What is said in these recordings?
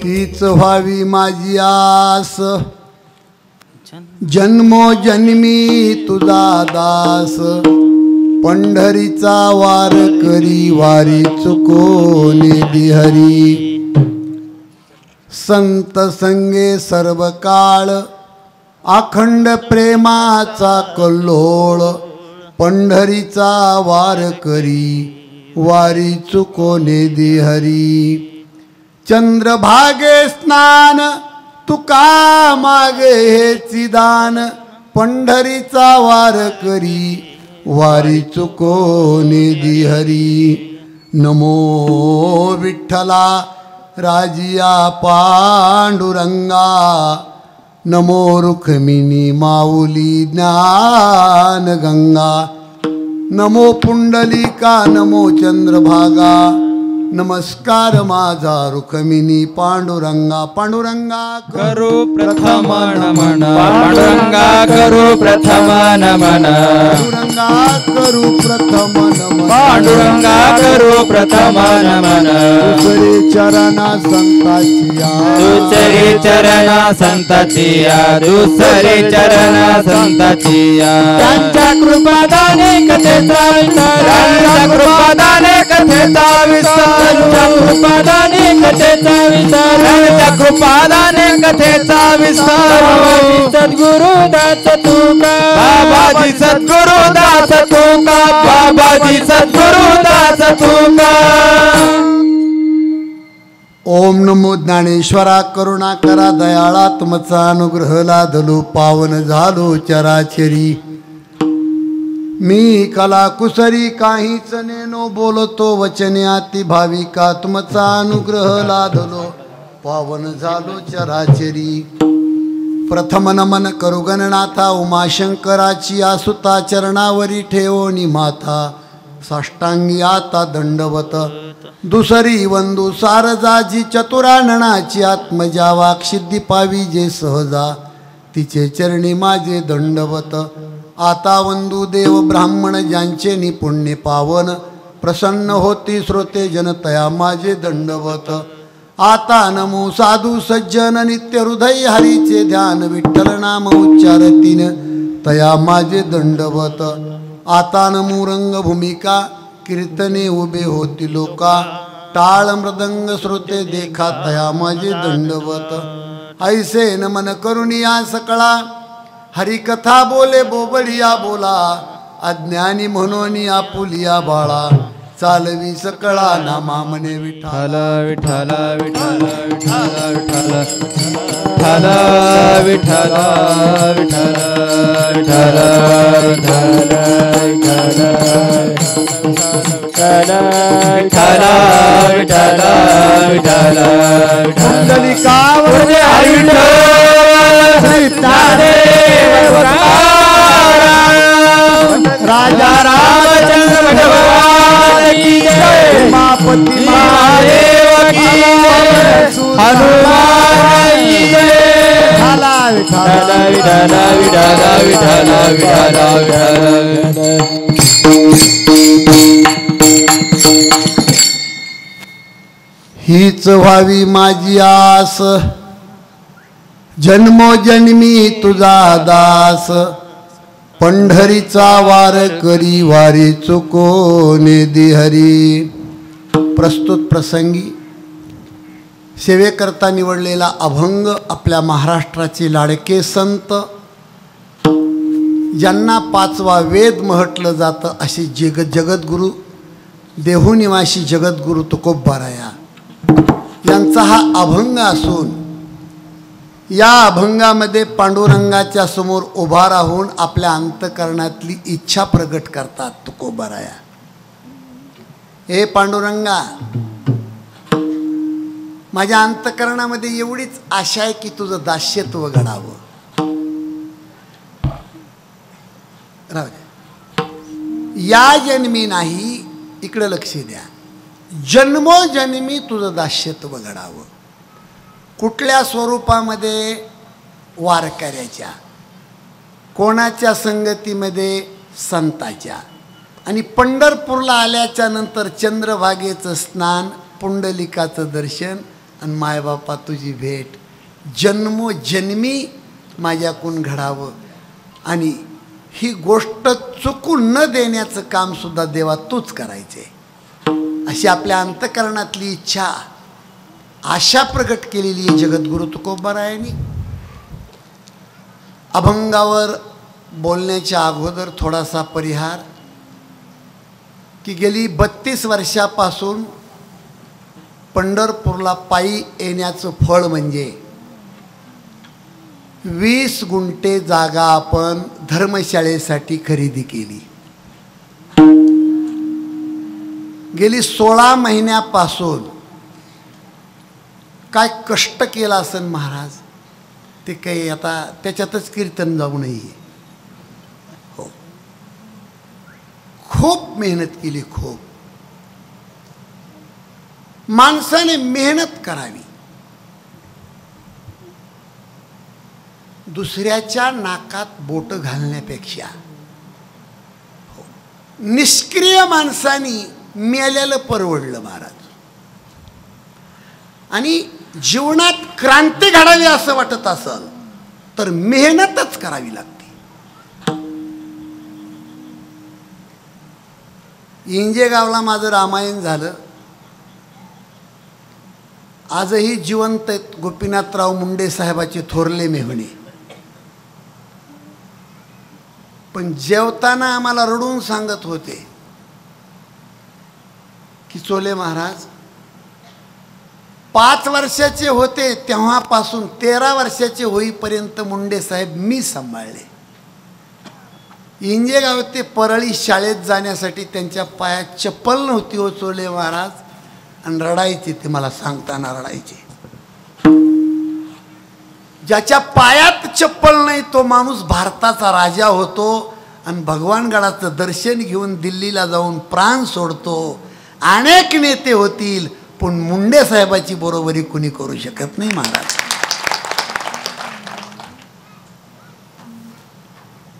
हीच व्हावी माझी आस, जन्मोजन्मी तुझा दास, पंढरीचा वार करी वारी चुकोने दिहरी, संत संगे सर्व काळ अखंड प्रेमाचा कल्लोळ, पंढरीचा वार करी वारी चुकोने दिहरी, चंद्रभागे स्नान तुका मागे हेची दान, पंढरीचा वार करी वारी चुकोने दिहरी, नमो विठ्ठला राजिया पांडुरंगा, नमो रुक्मिणी माऊली ज्ञान गंगा, नमो पुंडलिका नमो चंद्रभागा, नमस्कार माझा रुक्मिणी पांडुरंगा, पांडुरंगा करू प्रथम नमन, पांडुरंगा करू प्रथम नमन, पांडुरंगा करू प्रथम नमन, पांडुरंगा करू प्रथम नमन, दुसरे चरणा संताचिया, दुसरे चरण संताचिया, दुसरे चरण संताचिया, त्यांच्या कृपादाने कथेचा विस्तार, त्यांच्या कृपादाने कथेचा विस्तार, त्यांच्या कृपादाने कथेचा विस्तार, त्यांच्या कृपादाने कथेचा विस्तार, सद्गुरु दास तुका, बाबाजी सद्गुरु दास तुका, बाबाजी सद्गुरु दास तुका. ओम नमो ज्ञानेश्वरा करुणा करा दयाळा, तुमचा अनुग्रह लादलो पावन झालो चराचरी, मी कला कुसरी काहीच नेनो बोलतो वचने अति भाविका, तुमचा अनुग्रह लादलो पावन झालो चराचरी, प्रथम नमन करू गणनाथा उमाशंकराची आसुता, चरणावरी ठेवोनी माथा साष्टांगी आता दंडवत, दुसरी वंदू सारजाजी चतुराननाची आत्मजा, वाक्सिद्धी पावी जे सहजा तिचे चरणी माझे दंडवत, आता वंदू देव ब्राह्मण ज्यांचे निपुण्य पावन, प्रसन्न होती श्रोते जनतया माझे दंडवत, आता नमो साधू सज्जन नित्य हृदय हरीचे ध्यान, विठ्ठल नाम उच्चारतीन तया माझे दंडवत, आता नमो रंग भूमिका कीर्तने उभे होती लोका, टाळ मृदंग श्रोते देखा तया माझे दंडवत, ऐसे नमन करुनिया सकळा, हरिकथा बोले बोबडिया बोला, अज्ञानी म्हणून आपुलिया बाळा, चालवी सकळा नामा मने विठ्ठल विठ्ठल विठ्ठल विठ्ठल विठ्ठल विठ्ठल विठ्ठल विठ्ठल विठ्ठल विठ्ठल विठ्ठल पुंडलिकावरे राजा रामचंद्र भगवान की जय, उमापति महादेव की जय, हनुमान की जय, विठ्ठल विठ्ठल विठ्ठल विठ्ठल विठ्ठल विठ्ठल. हीच व्हावी माझी आस, जन्मोजन्मी तुझा दास, पंढरीचा वार करी वारी चुकोने दिहरी. प्रस्तुत प्रसंगी सेवेकरता निवडलेला अभंग आपल्या महाराष्ट्राचे लाडके संत, ज्यांना पाचवा वेद म्हटलं जातं असे जगद्गुरू देहुनिवासी जगद्गुरू तुकोबाराया यांचा हा अभंग असून, या अभंगामध्ये पांडुरंगाच्या समोर उभा राहून आपल्या अंतकरणातली इच्छा प्रगट करतात तुकोबाराया. हे पांडुरंगा, माझ्या अंतकरणामध्ये एवढीच आशा आहे की तुझं दास्यत्व घडावं. राहू द्या, या जन्मी नाही, इकडे लक्ष द्या, जन्मोजन्मी तुझं दास्यत्व घडावं. कुठल्या स्वरूपामध्ये? वारकऱ्याच्या. कोणाच्या संगतीमध्ये? संताच्या. आणि पंढरपूरला आल्याच्या नंतर चंद्रभागेचं स्नान, पुंडलिकाचं दर्शन आणि मायबापा तुझी भेट जन्मोजन्मी माझ्याकडून घडावं आणि ही गोष्ट चुकून न देण्याचं कामसुद्धा देवा तूच करायचे, अशी आपल्या अंतःकरणातली इच्छा आशा प्रगट केलेली आहे जगद्गुरु तुकोबारायांनी. अभंगावर बोलण्याच्या अगोदर थोडासा परिहार की गेली 32 वर्षापासून पंढरपूरला पायी येण्याचं फळ म्हणजे 20 गुंठे जागा आपण धर्मशाळेसाठी खरेदी केली. गेली 16 महिन्यापासून काय कष्ट केला असन महाराज, ते काही आता त्याच्यातच कीर्तन जाऊ नये. हो, खूप मेहनत केली. खूप माणसाने मेहनत करावी. दुसऱ्याच्या नाकात बोट घालण्यापेक्षा निष्क्रिय माणसानी मेलेलं परवडलं महाराज. आणि जीवनात क्रांती घडावी असं वाटत असेल तर मेहनतच करावी लागते. इंजेगावला माझं रामायण झालं. आजही जिवंत आहेत गोपीनाथराव मुंडे साहेबाचे थोरले मेहुणे. पण जेवताना आम्हाला रडून सांगत होते की चोले महाराज 5 वर्षाचे होते तेव्हापासून 13 वर्षाचे होईपर्यंत मुंडे साहेब मी सांभाळले. इंजेगाव ते परळी शाळेत जाण्यासाठी त्यांच्या पायात चप्पल नव्हती हो चोले महाराज, आणि रडायचे. ते मला सांगताना रडायचे. ज्याच्या पायात चप्पल नाही तो माणूस भारताचा राजा होतो आणि भगवानगडाचं दर्शन घेऊन दिल्लीला जाऊन प्राण सोडतो. अनेक नेते होतील पण मुंडे साहेबाची बरोबरी कुणी करू शकत नाही महाराज.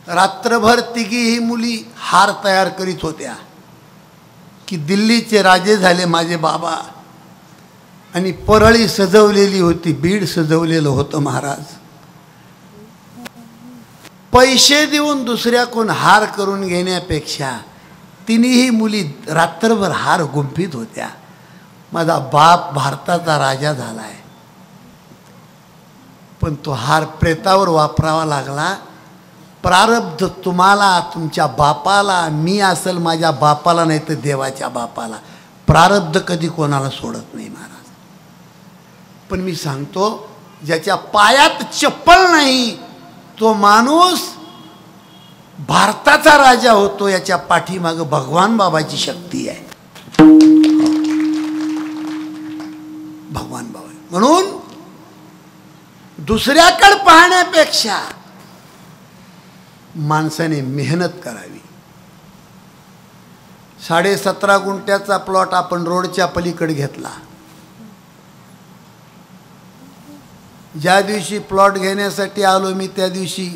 रात्रभर तिघीही मुली हार तयार करीत होत्या की दिल्लीचे राजे झाले माझे बाबा. आणि परळी सजवलेली होती, बीड सजवलेलं होतं महाराज. पैसे देऊन दुसऱ्याकडून हार करून घेण्यापेक्षा तिन्ही मुली रात्रभर हार गुंफीत होत्या. माझा बाप भारताचा राजा झालाय, पण तो हार प्रेतावर वापरावा लागला. प्रारब्ध तुम्हाला, तुमच्या बापाला, मी असेल माझ्या बापाला नाही तर देवाच्या बापाला. प्रारब्ध कधी कोणाला सोडत नाही महाराज. पण मी सांगतो, ज्याच्या पायात चप्पल नाही तो माणूस भारताचा राजा होतो. याच्या पाठीमागं भगवान बाबाची शक्ती आहे. भगवान बाबा म्हणून दुसऱ्याकडे पाहण्यापेक्षा माणसाने मेहनत करावी. 17.5 गुंठ्याचा प्लॉट आपण रोडच्या पलीकडे घेतला. ज्या दिवशी प्लॉट घेण्यासाठी आलो मी त्या दिवशी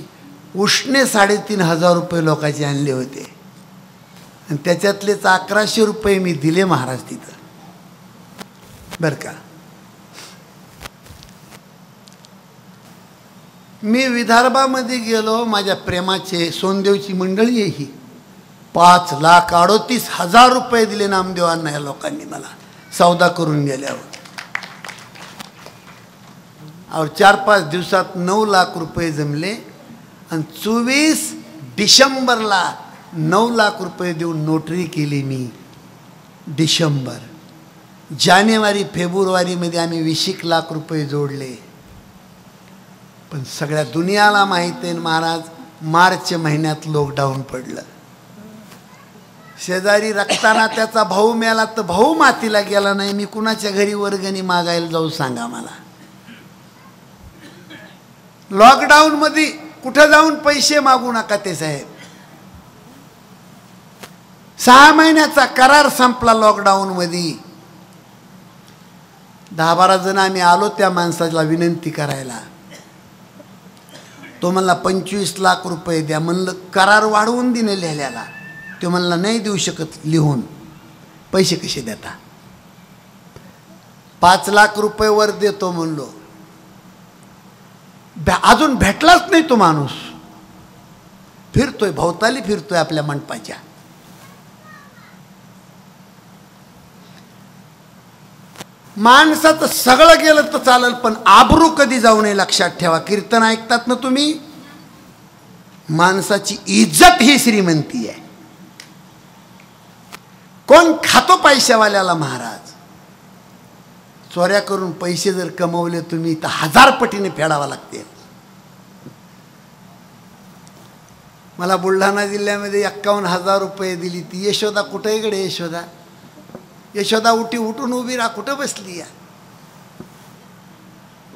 उष्णे 3,500 रुपये लोकांचे आणले होते आणि त्याच्यातलेच 1100 रुपये मी दिले महाराज तिथं. बरं का, मी विदर्भामध्ये गेलो. माझ्या प्रेमाचे सोनदेवची मंडळी आहे ही. 5,38,000 रुपये दिले नामदेवांना या लोकांनी मला सौदा करून गेल्यावर. और 4-5 दिवसात 9 लाख रुपये जमले आणि 24 डिसेंबरला 9 लाख रुपये देऊन नोटरी केली मी. डिसेंबर, जानेवारी फेब्रुवारीमध्ये आम्ही 20 लाख रुपये जोडले. पण सगळ्या दुनियाला माहीत आहे महाराज, मार्च महिन्यात लॉकडाऊन पडलं. शेजारी रक्ताना त्याचा भाऊ मेला तर भाऊ मातीला गेला नाही. मी कुणाच्या घरी वर्गणी मागायला जाऊ सांगा मला. लॉकडाऊन मध्ये कुठं जाऊन पैसे मागू नका ते साहेब. 6 महिन्याचा करार संपला लॉकडाऊन मध्ये. 10-12 जण आम्ही आलो त्या माणसाला विनंती करायला. तो म्हणला 25 लाख रुपये द्या. म्हणलं करार वाढवून दिले लिहिल्याला. तो म्हणला नाही देऊ शकत लिहून. पैसे कसे देता? 5 लाख रुपये वर देतो म्हणलो, अजून भेटलाच नाही तो माणूस. फिरतोय, भोवताली फिरतोय आपल्या मंडपाच्या. माणसाचं सगळं गेलं तर चालेल, पण आबरू कधी जाऊ नये लक्षात ठेवा. कीर्तन ऐकतात ना तुम्ही, माणसाची इज्जत ही श्रीमंती आहे. कोण खातो पैशावाल्याला महाराज? चोऱ्या करून पैसे जर कमवले तुम्ही तर 1000 पटीने फेडावा लागते. मला बुलढाणा जिल्ह्यामध्ये 51,000 रुपये दिली. ती यशोदा कुठे इकडे? यशोदा, यशोदा उठून उभी राहा. कुठं बसली या?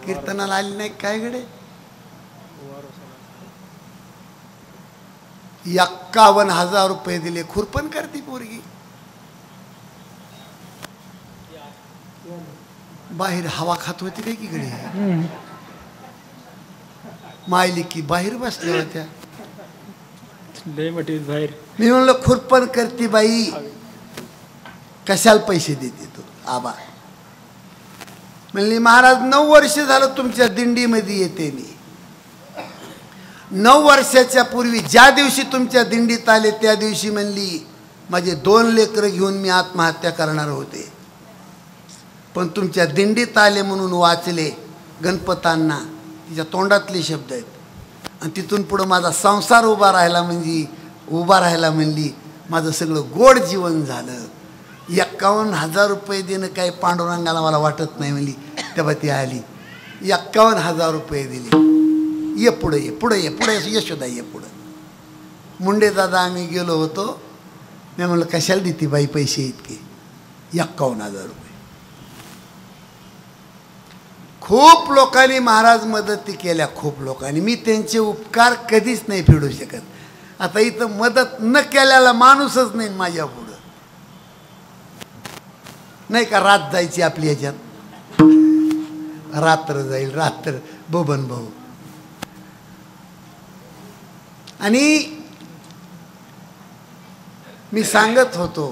कीर्तनाला आली नाही काय गडे? 51,000 रुपये दिले. खुरपण करती पोरगी. बाहेर हवा खात होती काय की गडे? मायली की बाहेर बसल्या होत्या. बाहेर मी म्हणलं खुरपण करती बाई, कशाला पैसे देते तू? आबा म्हणली महाराज 9 वर्ष झालं तुमच्या दिंडीमध्ये येते मी. 9 वर्षाच्या पूर्वी ज्या दिवशी तुमच्या दिंडीत आले त्या दिवशी म्हणली माझे 2 लेकरं घेऊन मी आत्महत्या करणार होते, पण तुमच्या दिंडीत आले म्हणून वाचले. गणपतांना तिच्या तोंडातले शब्द आहेत. आणि तिथून पुढं माझा संसार उभा राहायला म्हणली माझं सगळं गोड जीवन झालं. 51,000 रुपये देणं काही पांडुरंगाला मला वाटत नाही म्हणली. तेव्हा ती आली, 51,000 रुपये दिले. ये पुढे, ये पुढे, ये पुढे, यशोदा ये पुढं. मुंडे दादा आम्ही गेलो होतो. मी म्हणलं कशाला देते बाई पैसे इतके? 51,000 रुपये. खूप लोकांनी महाराज मदती केल्या, खूप लोकांनी. मी त्यांचे उपकार कधीच नाही फेडू शकत. आता इथं मदत न केल्याला माणूसच नाही माझ्या पुढं. नाही का रात जायची आपली ह्याच्यात, रात्र जाईल, रात्र बबन भाऊ. आणि मी सांगत होतो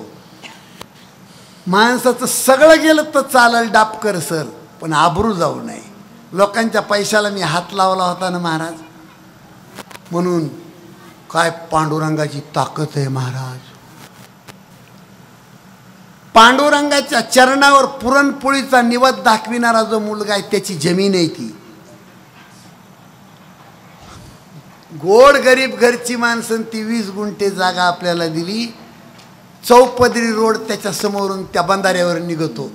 माणसाचं सगळं गेलं तर चालेल डापकर सर, पण आबरू जाऊ नये. लोकांच्या पैशाला मी हात लावला होता ना महाराज. म्हणून काय पांडुरंगाची ताकद आहे महाराज. पांडुरंगाच्या चरणावर पुरणपोळीचा निवद दाखविणारा जो मुलगा आहे त्याची जमीन आहे ती. गोड गरीब घरची माणसं ती 20 गुंठे जागा आपल्याला दिली. चौपदरी रोड त्याच्या समोरून त्या बंधाऱ्यावर निघतो.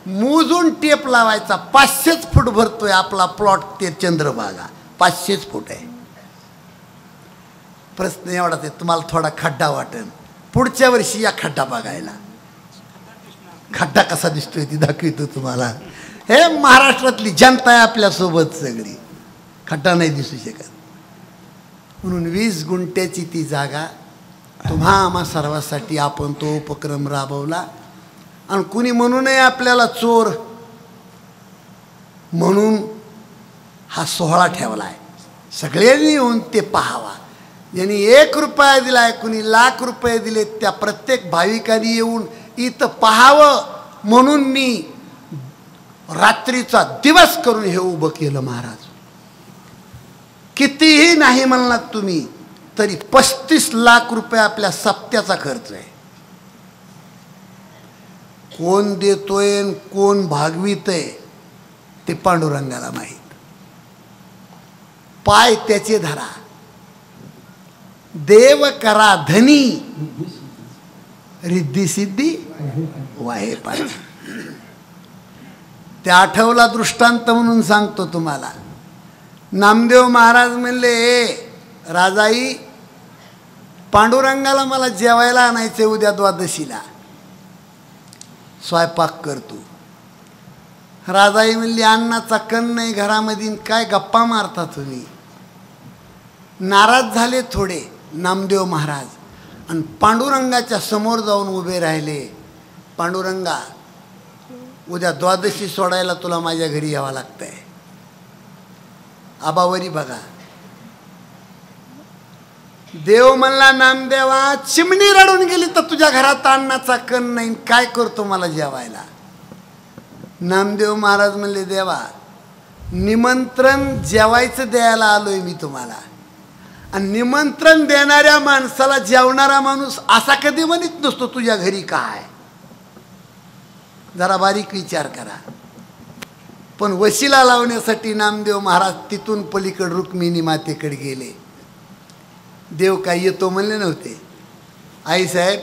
मोजून टेप लावायचा. 500 फूट भरतोय आपला प्लॉट. ते चंद्रभागा 500 फूट आहे. प्रश्न एवढाच आहे, तुम्हाला थोडा खड्डा वाटेल, पुढच्या वर्षी या खड्डा बघायला. खड्डा कसा दिसतोय ती दाखवतो तुम्हाला. हे महाराष्ट्रातली जनता आहे आपल्यासोबत सगळी. खड्डा नाही दिसू शकत. म्हणून 20 गुंठ्याची ती जागा तुम्हा आम्हा सर्वांसाठी आपण तो उपक्रम राबवला. आणि कुणी म्हणू नये आपल्याला चोर म्हणून हा सोहळा ठेवला आहे. सगळ्यांनी येऊन ते पाहावा. यांनी 1 रुपया दिलाय, कुणी लाख रुपये दिले, त्या प्रत्येक भाविकांनी येऊन इथं पाहावं म्हणून मी रात्रीचा दिवस करून हे उभं केलं महाराज. कितीही नाही म्हणलात तुम्ही तरी 35 लाख रुपये आपल्या सप्त्याचा खर्च आहे. कोण देतोय कोण भागवितय ते पांडुरंगाला माहीत. पाय त्याचे धरा, देव करा धनी, रिद्धी सिद्धी वाहे पाय. ते आठवला दृष्टांत म्हणून सांगतो तुम्हाला. नामदेव महाराज म्हणले राजाई पांडुरंगाला मला जेवायला आणायचे उद्या द्वादशीला, स्वयंपाक करतो. राजाई म्हणली अन्नाचा कण नाही घरामध्ये, काय गप्पा मारता तुम्ही. नाराज झाले थोडे नामदेव महाराज आणि पांडुरंगाच्या समोर जाऊन उभे राहिले. पांडुरंगा उद्या द्वादशी सोडायला तुला माझ्या घरी यावं लागतंय. आबावरी बघा. देव म्हणला नामदेवा चिमणी रडून गेली तर तुझ्या घरात अन्नाचा कण नाही, काय करतो मला जेवायला. नामदेव महाराज म्हणले, देवा निमंत्रण जेवायचं द्यायला आलोय मी तुम्हाला, आणि निमंत्रण देणाऱ्या माणसाला जेवणारा माणूस असा कधी म्हणत नसतो तुझ्या घरी काय. जरा बारीक विचार करा. पण वशिला लावण्यासाठी नामदेव महाराज तिथून पलीकडे रुक्मिणी मातेकडे गेले. देव काय येतो म्हणले नव्हते. आईसाहेब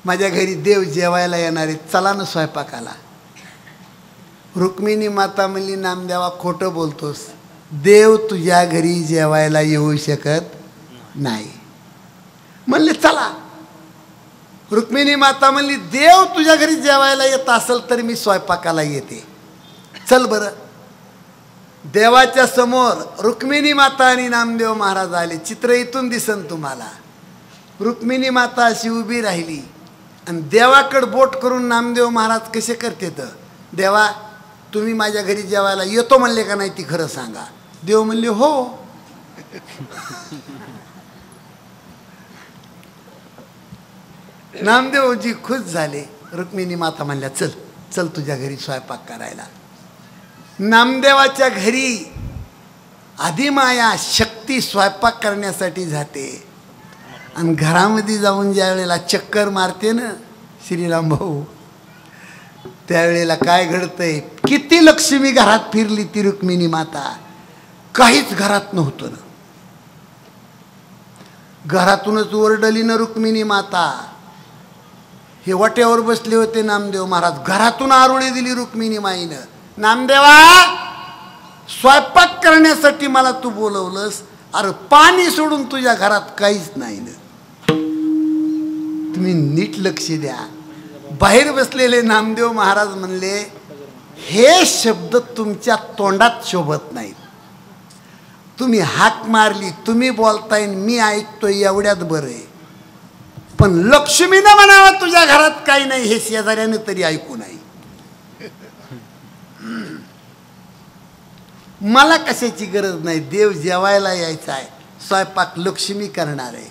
माझ्या घरी देव जेवायला येणार आहे, चला ना स्वयंपाकाला. रुक्मिणी माता म्हणली, नामदेवा खोटं बोलतोस, देव तुझ्या घरी जेवायला येऊ शकत नाही. म्हणले चला. रुक्मिणी माता म्हणली, देव तुझ्या घरी जेवायला येत असेल तर मी स्वयंपाकाला येते, चल बरं. देवाच्या समोर रुक्मिणी माता आणि नामदेव महाराज आले. चित्र इथून दिसन तुम्हाला. रुक्मिणी माता अशी उभी राहिली आणि देवाकडे बोट करून नामदेव महाराज कसे करते तर, देवा तुम्ही माझ्या घरी जेवायला येतो म्हणले का नाही ती खरं सांगा. देव म्हणले हो. नामदेवजी खुश झाले. रुक्मिणी माता म्हणल्या, चल चल तुझ्या घरी स्वयंपाक करायला. नामदेवाच्या घरी आदिमाया शक्ती स्वयंपाक करण्यासाठी जाते, आणि घरामध्ये जाऊन ज्या वेळेला चक्कर मारते ना श्रीराम भाऊ, त्यावेळेला काय घडतंय, किती लक्ष्मी घरात फिरली ती रुक्मिणी माता, काहीच घरात नव्हतं ना. घरातूनच ओरडली ना रुक्मिणी माता. हे वाट्यावर बसले होते नामदेव महाराज, घरातून आरोळी दिली रुक्मिणी माईनं. नामदेवा स्वयंपाक करण्यासाठी मला तू बोलवलंस, अरे पाणी सोडून तुझ्या घरात काहीच नाही ना. तुम्ही नीट लक्ष द्या. बाहेर बसलेले नामदेव महाराज म्हणले, हे शब्द तुमच्या तोंडात शोभत नाहीत. तुम्ही हाक मारली, तुम्ही बोलताय, मी ऐकतोय एवढ्यात बरं आहे, पण लक्ष्मीनं म्हणावं तुझ्या घरात काही नाही हे शेजाऱ्याने तरी ऐकू नाही. मला कशाची गरज नाही, देव जेवायला यायचा आहे, स्वयंपाक लक्ष्मी करणार आहे.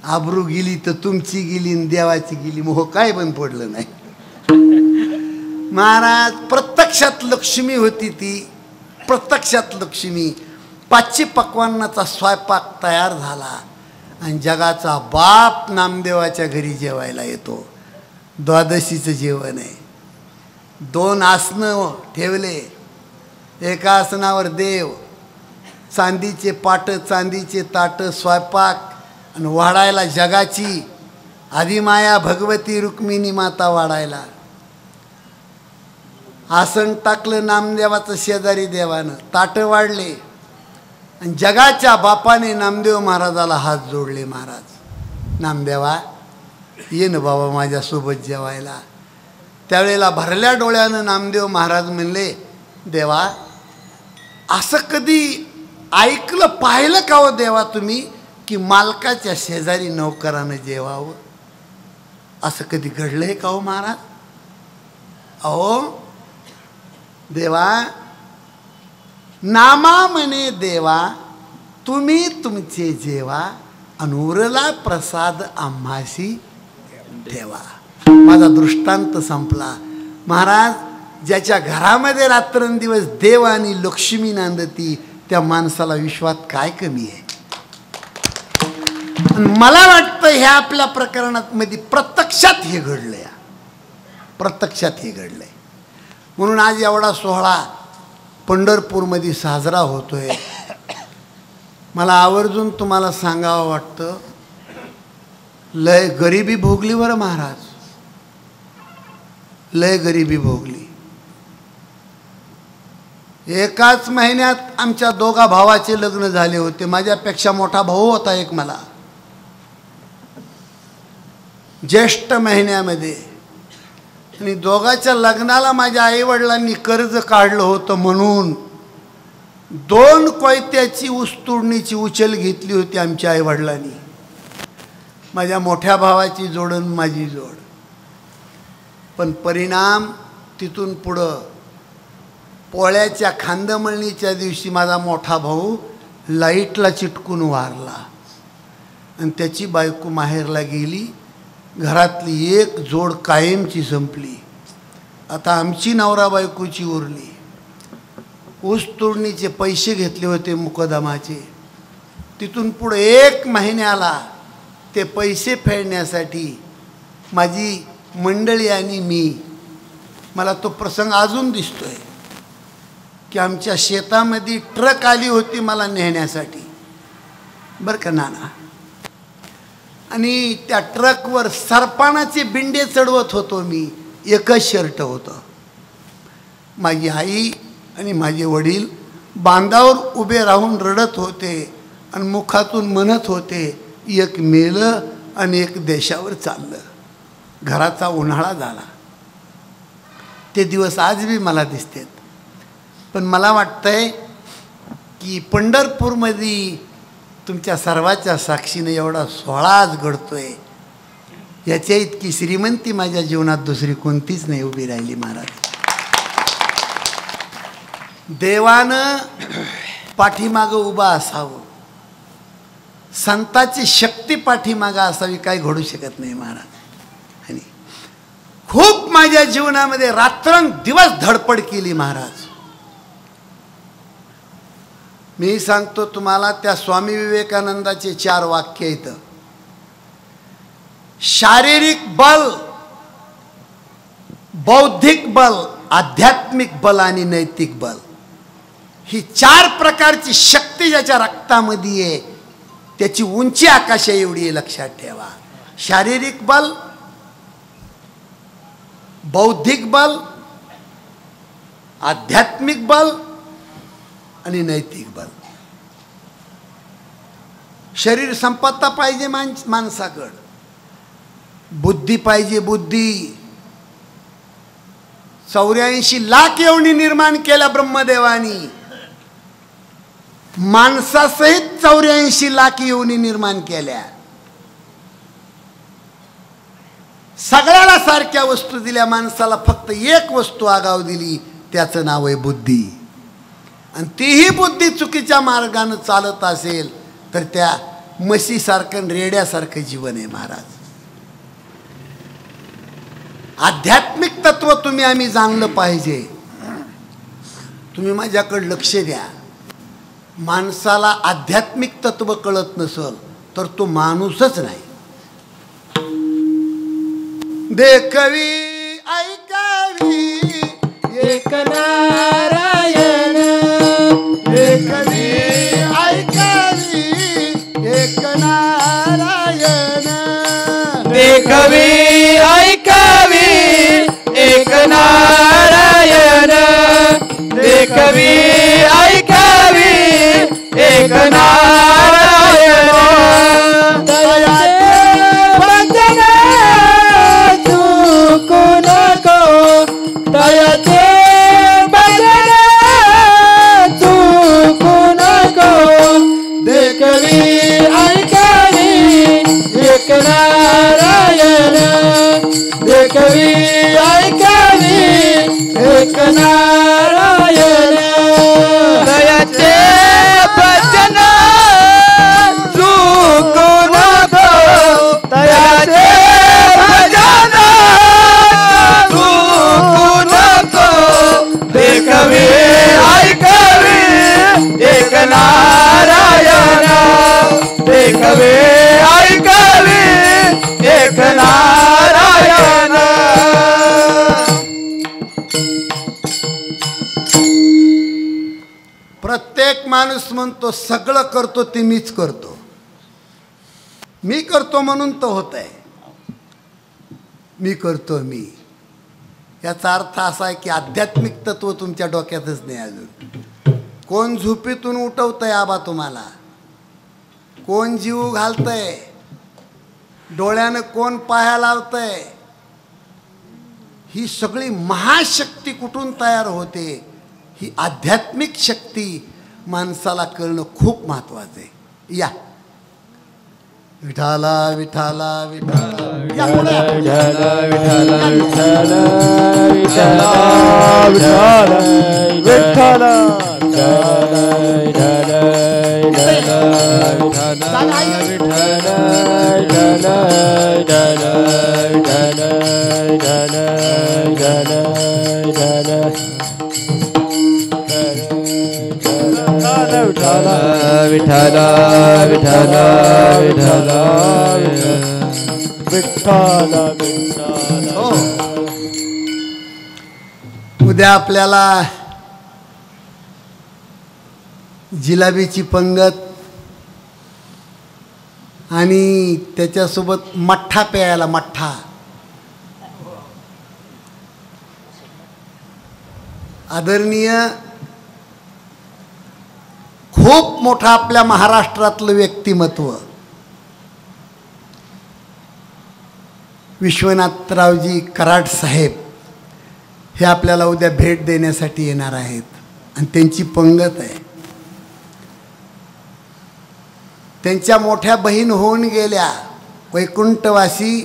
आबरू गेली तर तुमची गेली आणि देवाची गेली, मोह काय बंद पडलं नाही. महाराज प्रत्यक्षात लक्ष्मी होती ती, प्रत्यक्षात लक्ष्मी. 500 पक्वान्नाचा स्वयंपाक तयार झाला आणि जगाचा बाप नामदेवाच्या घरी जेवायला येतो. द्वादशीचं जेवण आहे. 2 आसनं ठेवले, एका आसनावर देव, चांदीचे पाट, चांदीचे ताट, स्वयंपाक, आणि वाढायला जगाची आदिमाया भगवती रुक्मिणी माता वाढायला. आसन टाकलं नामदेवाचं शेजारी देवानं, ताटं वाढले आणि जगाच्या बापाने नामदेव महाराजाला हात जोडले. महाराज नामदेवा ये ना बाबा माझ्यासोबत जेवायला. त्यावेळेला भरल्या डोळ्यानं नामदेव महाराज म्हणले, देवा असं कधी ऐकलं पाहिलं का हो देवा तुम्ही, की मालकाच्या शेजारी नौकरानं जेवावं? असं कधी घडलंय का हो महाराज? अहो देवा, नामा म्हणे देवा तुम्ही तुमचे जेवा, अनुरला प्रसाद आम्हाशी ठेवा. माझा दृष्टांत संपला. महाराज ज्याच्या घरामध्ये रात्रंदिवस देव आणि लक्ष्मी नांदती त्या माणसाला विश्वात काय कमी आहे. मला वाटतं ह्या आपल्या प्रकरणात मध्ये प्रत्यक्षात हे घडलंय, प्रत्यक्षात हे घडलंय. म्हणून आज एवढा सोहळा पंढरपूरमध्ये साजरा होतोय. मला आवर्जून तुम्हाला सांगावं वाटतं, लय गरिबी भोगली बरं महाराज, लय गरिबी भोगली. एकाच महिन्यात आमच्या 2 भावाचे लग्न झाले होते. माझ्यापेक्षा मोठा भाऊ होता एक मला, ज्येष्ठ महिन्यामध्ये, आणि दोघाच्या लग्नाला माझ्या आईवडिलांनी कर्ज काढलं होतं म्हणून 2 कोयत्याची ऊसतोडणीची उचल घेतली होती आमच्या आईवडिलांनी. माझ्या मोठ्या भावाची जोड आणि माझी जोड. पण परिणाम तिथून पुढं पोळ्याच्या खांदमळणीच्या दिवशी माझा मोठा भाऊ लाईटला चिटकून वारला आणि त्याची बायको माहेरला गेली. घरातली एक जोड कायमची संपली. आता आमची नवरा बायकोची उरली. ऊस तोडणीचे पैसे घेतले होते मुकदमाचे. तिथून पुढे 1 महिन्याला ते पैसे फेडण्यासाठी माझी मंडळी आणि मला तो प्रसंग अजून दिसतोय की आमच्या शेतामध्ये ट्रक आली होती मला नेण्यासाठी, बरं का नाना. आणि त्या ट्रकवर सरपाणाचे बिंडे चढवत होतो मी. एकच शर्ट होतं. माझी आई आणि माझे वडील बांधावर उभे राहून रडत होते आणि मुखातून म्हणत होते, एक मेलं आणि एक देशावर चाललं. घराचा उन्हाळा झाला. ते दिवस आज बी मला दिसतात. पण मला वाटतंय की पंढरपूरमध्ये तुमच्या सर्वांच्या साक्षीने एवढा सोहळा आज घडतोय, याच्या इतकी श्रीमंती माझ्या जीवनात दुसरी कोणतीच नाही उभी राहिली महाराज. देवानं पाठीमागं उभा असावं, संताची शक्ती पाठीमागं असावी, काही घडू शकत नाही महाराज. आणि खूप माझ्या जीवनामध्ये रात्रंदिवस धडपड केली महाराज. मी सांगतो तुम्हाला, त्या स्वामी विवेकानंदाचे 4 वाक्य इथं. शारीरिक बल, बौद्धिक बल, आध्यात्मिक बल आणि नैतिक बल, ही 4 प्रकारची शक्ती ज्याच्या रक्तामध्ये आहे त्याची उंची आकाशा एवढी आहे, लक्षात ठेवा. शारीरिक बल, बौद्धिक बल, आध्यात्मिक बल आणि नैतिक बल. शरीर संपत्ता पाहिजे माणसाकडं, बुद्धी पाहिजे, बुद्धी. 84 लाख योनी निर्माण केल्या ब्रह्मदेवानी. माणसासहित 84 लाख योनी निर्माण केल्या. सगळ्याला सारख्या वस्तू दिल्या, माणसाला फक्त एक वस्तू आगाव दिली, त्याचं नाव आहे बुद्धी. आणि तीही बुद्धी चुकीच्या मार्गाने चालत असेल तर त्या म्हशीसारखं रेड्यासारखं जीवन आहे महाराज. आध्यात्मिक तत्व तुम्ही आम्ही जाणलं पाहिजे. तुम्ही माझ्याकडे लक्ष द्या. माणसाला आध्यात्मिक तत्व कळत नसल तर तो माणूसच नाही. देखवी ऐकावी एक नारायण, देखवी ऐकावी एक नारायण, देखवी ऐकावी एक नारायण, देखवी ऐकावी एक नारायण. दयाचे भजन चुकू नको, दयाचे भजन चुकू नको, देखवी ऐकावी एक नारायण, देखवी ऐकावी एक नारायण. दयाचे भजन चुकू नको, दयाचे भजन चुकू नको, देखवी ऐकावी एक नारायण, देखवी ऐकावी एक नारायण. प्रत्येक माणूस म्हणतो सगळं करतो ते मीच करतो, मी करतो म्हणून तो होत आहे. मी करतो मी, याचा अर्थ असा आहे की आध्यात्मिक तत्व तुमच्या डोक्यातच नाही अजून. कोण झोपेतून उठवतंय आबा तुम्हाला, कोण जीव घालतंय डोळ्यानं, कोण पाया लावतंय, ही सगळी महाशक्ती कुठून तयार होते, ही आध्यात्मिक शक्ती माणसाला कळणं खूप महत्वाचं आहे. या विठाला विठाला विठाला, या पुढे या. विठाला विठ्ठल विठ्ठल विठ्ठल विठ्ठल विठ्ठल. हो. उद्या आपल्याला जिलाबीची पंगत आणि त्याच्यासोबत मठ्ठा प्यायला. मठ्ठा आदरणीय खूप मोठं आपल्या महाराष्ट्रातलं व्यक्तिमत्व विश्वनाथरावजी कराड साहेब हे आपल्याला उद्या भेट देण्यासाठी येणार आहेत आणि त्यांची पंगत आहे. त्यांच्या मोठ्या बहीण होऊन गेल्या वैकुंठवासी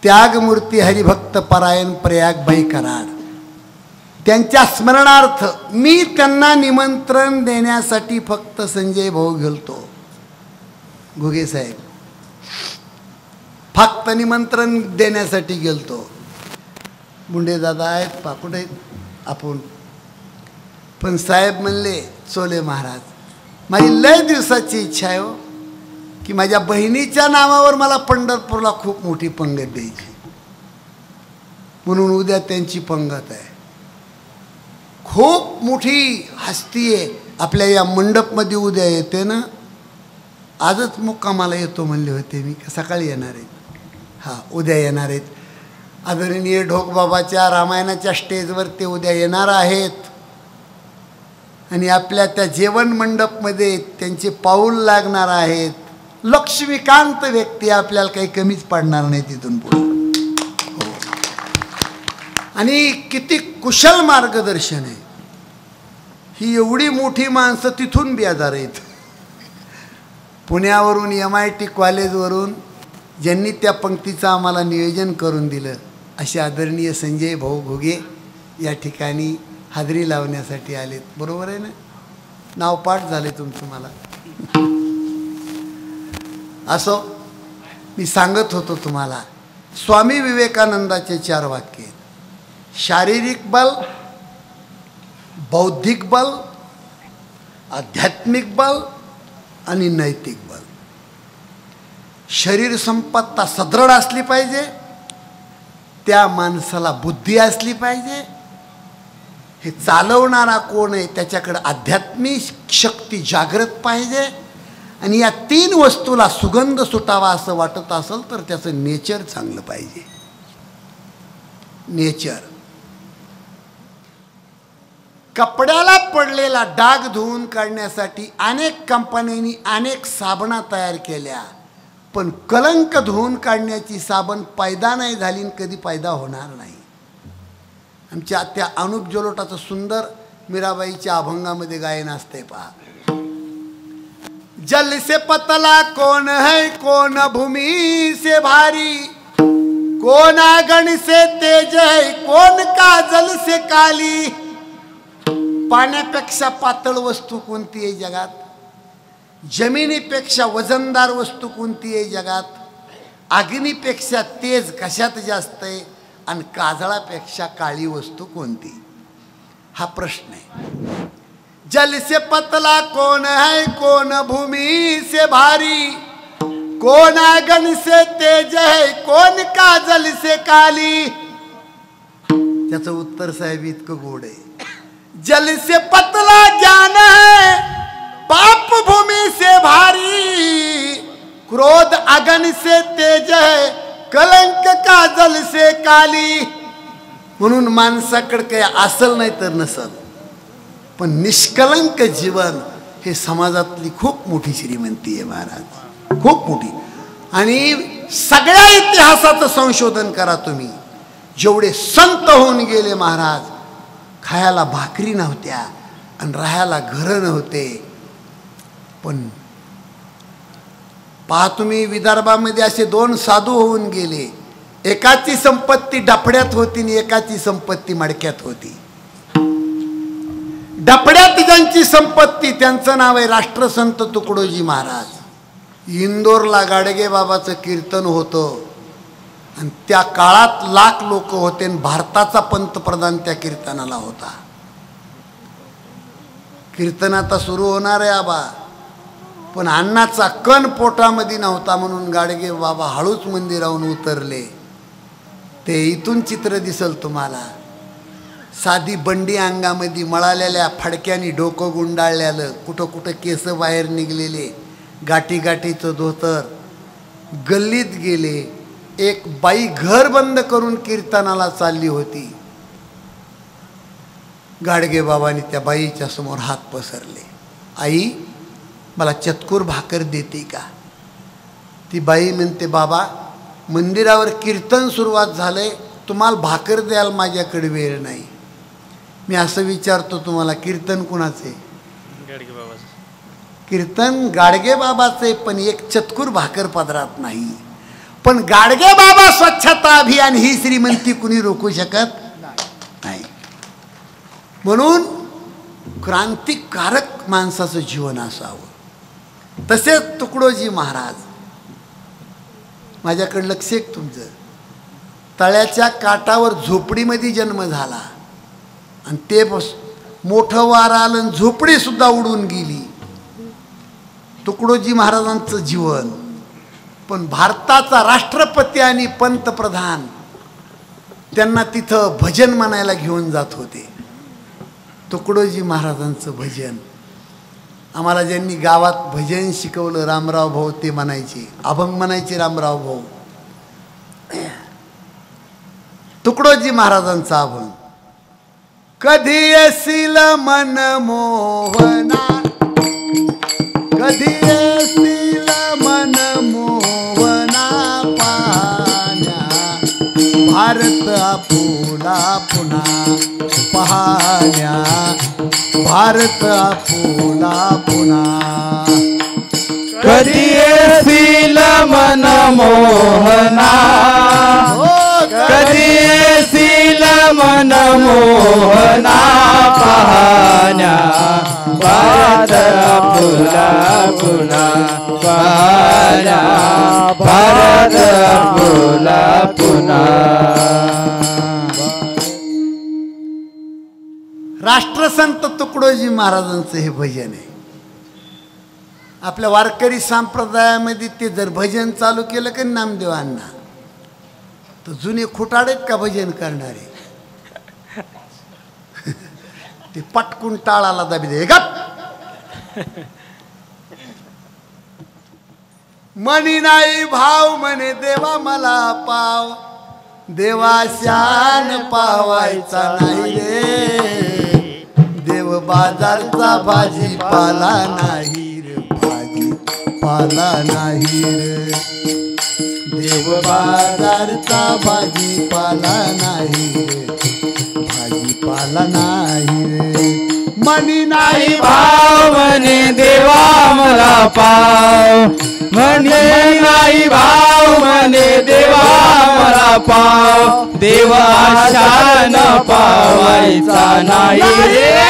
त्यागमूर्ती हरिभक्त परायण प्रयागबाई कराड. त्यांच्या स्मरणार्थ मी त्यांना निमंत्रण देण्यासाठी फक्त संजय भाऊ गेलतो. घुगे साहेब फक्त निमंत्रण देण्यासाठी गेलतो. मुंडे दादा आहेत, पाकुट आहेत आपण. पण साहेब म्हणले चोले महाराज माझी लय दिवसाची इच्छा आहे हो की माझ्या बहिणीच्या नावावर मला पंढरपूरला खूप मोठी पंगत द्यायची. म्हणून उद्या त्यांची पंगत आहे. खूप मोठी हस्ती आहे आपल्या या मंडपमध्ये. उद्या येते ना, आजच मुक्कामाला येतो म्हणले होते मी, सकाळी येणार आहेत. हां, उद्या येणार आहेत. आदरणीय ढोकबाबाच्या रामायणाच्या स्टेजवर ते उद्या येणार आहेत आणि आपल्या त्या जेवण मंडपमध्ये त्यांचे पाऊल लागणार आहेत. लक्ष्मीकांत व्यक्ती आपल्याला काही कमीच पडणार नाही तिथून पुढे. हो. आणि किती कुशल मार्गदर्शन आहे. ही एवढी मोठी माणसं तिथून बेजार आहेत. पुण्यावरून MIT कॉलेजवरून ज्यांनी त्या पंक्तीचं आम्हाला नियोजन करून दिलं असे आदरणीय संजय भाऊ घुगे या ठिकाणी हाजरी लावण्यासाठी आलेत. बरोबर आहे ना? नाव पाठ झाले तुमचं मला. असो, मी सांगत होतो तुम्हाला स्वामी विवेकानंदाचे 4 वाक्य आहेत. शारीरिक बल, बौद्धिक बल, आध्यात्मिक बल आणि नैतिक बल. शरीर संपत्ता सदृढ असली पाहिजे, त्या माणसाला बुद्धी असली पाहिजे. हे चालवणारा कोण आहे त्याच्याकडे आध्यात्मिक शक्ती जागृत पाहिजे. आणि या 3 वस्तूला सुगंध सुटावा असं वाटत असेल तर त्याचं नेचर चांगलं पाहिजे. नेचर. कपड्याला पडलेला डाग धुवून काढण्यासाठी अनेक कंपन्यांनी अनेक साबणा तयार केल्या, पण कलंक धुवून काढण्याची साबण पैदा नाही झाली आणि कधी पैदा होणार नाही. आमच्या त्या अनुप जलोटाचं सुंदर मीराबाईच्या अभंगामध्ये गायन असते पहा. जल से पतला कौन है, कौन भूमि से भारी, कौन आगन से तेज है, कौन काजल से काली. पाण्यापेक्षा पातळ वस्तू कोणती आहे जगात? जमिनीपेक्षा वजनदार वस्तू कोणती आहे जगात? अग्नीपेक्षा तेज कशात जास्त आहे? आणि काजळापेक्षा काळी वस्तू कोणती? हा प्रश्न आहे. जल से पतला कौन है, कौन भूमि से भारी, कौन आगन से तेज है, कौन काजल से काली. त्याचं उत्तर साहेब इतकं गोड आहे. जल से पतला ज्ञान है, पाप भूमि से भारी, क्रोध अगन से तेज है, कलंक काजल से काली. म्हणून माणसाकडे काही असल नाही तर नसल, पण निष्कलंक जीवन हे समाजातली खूप मोठी श्रीमंती आहे महाराज, खूप मोठी. आणि सगळ्या इतिहासाचं संशोधन करा तुम्ही. जेवढे संत होऊन गेले महाराज, खायला भाकरी नव्हत्या आणि राहायला घरं नव्हते. पण पहा तुम्ही, विदर्भामध्ये असे 2 साधू होऊन गेले. एकाची संपत्ती डफड्यात होती आणि एकाची संपत्ती मडक्यात होती. डफड्यात ज्यांची संपत्ती त्यांचं नाव आहे राष्ट्रसंत तुकडोजी महाराज. इंदोरला गाडगे बाबाचं कीर्तन होतं आणि त्या काळात लाख लोक होते आणि भारताचा पंतप्रधान त्या कीर्तनाला होता. कीर्तन आता सुरू होणार आहे आबा, पण अन्नाचा कण पोटामध्ये नव्हता म्हणून गाडगे बाबा हळूच मंदिरावरून उतरले. ते इथून चित्र दिसल तुम्हाला. साधी बंडी अंगामध्ये मळालेल्या फडक्यानी डोकं गुंडाळलेलं, कुठं कुठं केस बाहेर निघलेले, गाठी गाठीचं धोतर. गल्लीत गेले. एक बाई घर बंद करून कीर्तनाला चालली होती. गाडगे बाबांनी त्या बाईच्या समोर हात पसरले. आई, मला चतकूर भाकर देते का? ती बाई म्हणते, बाबा मंदिरावर कीर्तन सुरुवात झालंय, तुम्हाला भाकर द्यायला माझ्याकडे वेळ नाही. मी असं विचारतो तुम्हाला, कीर्तन कुणाचे? गाडगे बाबाचं. कीर्तन गाडगे बाबाचे, पण एक चतकूर भाकर पदरात नाही. पण गाडगे बाबा स्वच्छता अभियान ही श्रीमंती कुणी रोखू शकत नाही. म्हणून क्रांतिकारक माणसाचं जीवन असावं. तसेच तुकडोजी महाराज, माझ्याकडे लक्ष आहे तुमचं. तळ्याच्या काठावर झोपडीमध्ये जन्म झाला आणि ते मोठं वार आलं, झोपडी सुद्धा उडून गेली. तुकडोजी महाराजांचं जीवन. पण भारताचा राष्ट्रपती आणि पंतप्रधान त्यांना तिथं भजन म्हणायला घेऊन जात होते. तुकडोजी महाराजांचं भजन. आम्हाला ज्यांनी गावात भजन शिकवलं रामराव भाऊ ते म्हणायचे, अभंग म्हणायचे रामराव भाऊ. तुकडोजी महाराजांचा अभंग. कधी येशील मन मोहना, कधी येशील मन मोहना पाहण्या, भारत आपुला पुन्हा पाहण्या, भारत आपुला पुन्हा. कधी येशील मन मोहना, कधी येशील मन मोहना पाहण्या, भारत आपुला पुन्हा पाहण्या, भारत आपुला पुन्हा. राष्ट्रसंत तुकडोजी महाराजांचं हे भजन आहे. आपल्या वारकरी संप्रदायामध्ये ते जर भजन चालू केलं की नामदेवांना, तर जुने खुटाडेत का भजन करणारे ते पटकून टाळाला दाबी दे. गप. मनी नाही भाव म्हणे देवा मला पाव, देवा शान पावायचा नाही रे, देव बाजारचा भाजीपाला नाही रे, भाजीपाला नाही रे, देव बाजारचा भाजीपाला नाही रे, भाजीपाला नाही रे. मनी नाही भाव म्हणे देवा मला पाव, म्हणे नाही भाव म्हणे देवा मला पाव, देवा शान पावायचा नाही रे,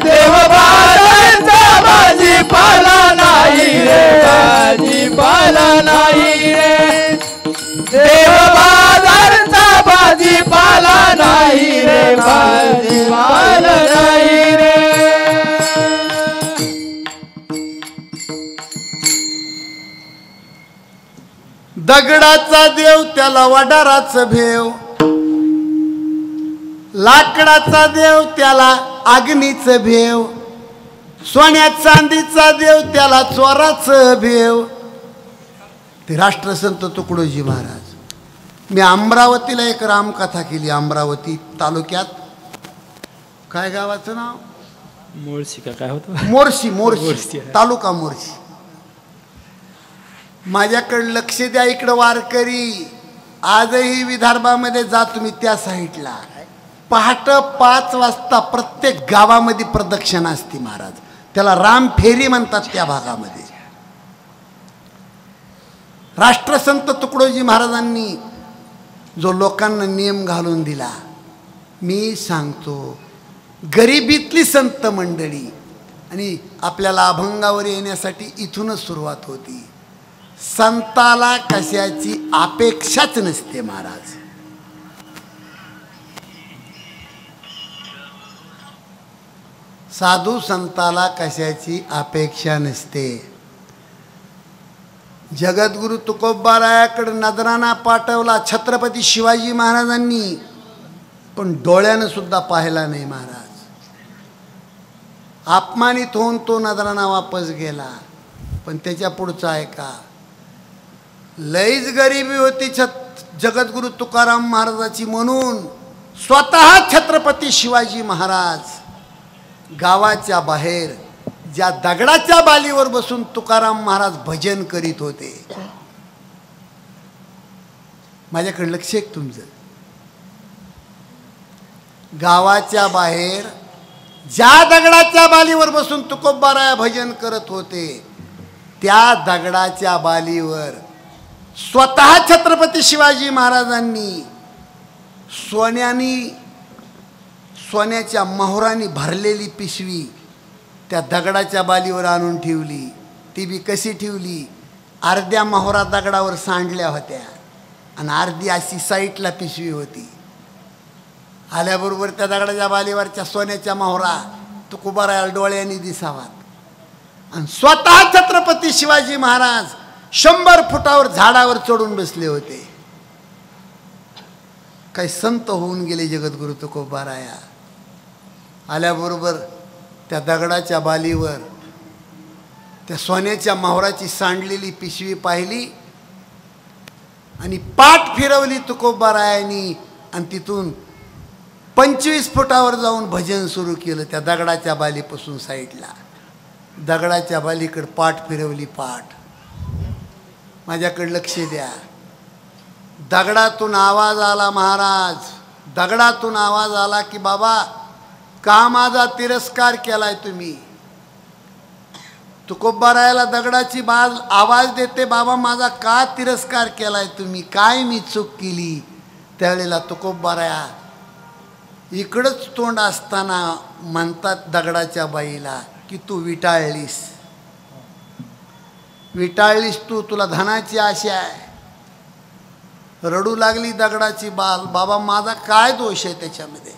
देव बाजारचा भाजीपाला नाही रे, भाजीपाला नाही रे, देव बाजारचा भाजीपाला नाही रे, भाजीपाला नाही रे. दगडाचा देव त्याला वडाराचं भेव, लाकडाचा देव त्याला अग्नीचं भेव, सोन्या चांदीचा देव त्याला चोराचं भेव. ते राष्ट्रसंत तुकडोजी महाराज. मी अमरावतीला एक रामकथा केली. अमरावती तालुक्यात काय गावाचं नाव? मोर्शी का काय होतं? मोर्शी. मोर्शी तालुका मोर्शी. माझ्याकडे लक्ष द्या इकडं वारकरी. आजही विदर्भामध्ये जा तुम्ही त्या साईडला, पहाटे 5 वाजता प्रत्येक गावामध्ये प्रदक्षिणा असते महाराज. त्याला रामफेरी म्हणतात त्या भागामध्ये. राष्ट्रसंत तुकडोजी महाराजांनी जो लोकांना नियम घालून दिला, मी सांगतो, गरिबीतली संत मंडळी. आणि आपल्याला अभंगावर येण्यासाठी इथूनच सुरुवात होती. संताला कशाची अपेक्षाच नसते महाराज. साधू संताला कशाची अपेक्षा नसते. जगद्गुरु तुकोबारायाकडे नजराणा पाठवला छत्रपती शिवाजी महाराजांनी, पण डोळ्यानं सुद्धा पाहिला नाही महाराज. अपमानित होऊन तो नजराणा वापस गेला. पण त्याच्या पुढचा आहे का, लईच गरिबी होती जगद्गुरु तुकाराम महाराजाची, म्हणून स्वतः छत्रपती शिवाजी महाराज गावाच्या बाहेर ज्या दगडाच्या बालीवर बसून तुकाराम महाराज भजन करीत होते. माझ्याकडे लक्ष आहे तुमचं. गावाच्या बाहेर ज्या दगडाच्या बालीवर बसून तुकोबाराया भजन करत होते, त्या दगडाच्या बालीवर स्वतः छत्रपती शिवाजी महाराजांनी सोन्याच्या मोहराने भरलेली पिशवी त्या दगडाच्या बालीवर आणून ठेवली. ती बी कशी ठेवली, अर्ध्या मोहरा दगडावर सांडल्या होत्या आणि अर्धी अशी साईटला पिशवी होती. आल्याबरोबर त्या दगडाच्या बालीवरच्या सोन्याच्या मोहरा तुकोबारायाला डोळ्यांनी दिसावात. आणि स्वतः छत्रपती शिवाजी महाराज 100 फुटावर झाडावर चढून बसले होते. काही संत होऊन गेले जगद्गुरु तुकोबाराया. आल्याबरोबर त्या दगडाच्या बालीवर त्या सोन्याच्या मोहराची सांडलेली पिशवी पाहिली आणि पाठ फिरवली तुकोबारायांनी आणि तिथून 25 फुटावर जाऊन भजन सुरू केलं. त्या दगडाच्या बालीपासून साईडला दगडाच्या बालीकडे पाठ फिरवली. पाठ माझ्याकडे लक्ष द्या. दगडातून आवाज आला महाराज, दगडातून आवाज आला की बाबा का माझा तिरस्कार केलाय तुम्ही. तुकोबारायाला दगडाची बाल आवाज देते, बाबा माझा का तिरस्कार केलाय तुम्ही, काय मी चूक केली. त्यावेळेला तुकोबाराया इकडंच तोंड असताना म्हणतात दगडाच्या बाईला की तू विटाळलीस तू, तुला धनाची आशा आहे. रडू लागली दगडाची बाल, बाबा माझा काय दोष आहे त्याच्यामध्ये,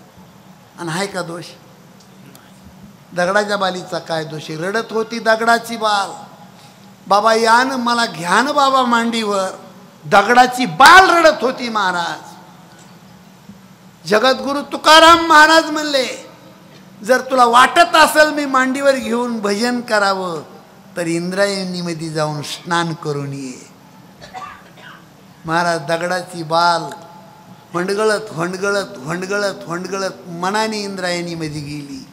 आणि आहे का दोष, दगडाच्या बालीचा काय दोष आहे. रडत होती दगडाची बाल, बाबा या न मला घ्या न बाबा मांडीवर. दगडाची बाल रडत होती महाराज. जगद्गुरु तुकाराम महाराज म्हणले जर तुला वाटत असेल मी मांडीवर घेऊन भजन करावं तर इंद्रायणीमध्ये जाऊन स्नान करून ये. महाराज दगडाची बाल हंडगळत हंडगळत हंडगळत हंडगळत मनाने इंद्रायणीमध्ये गेली,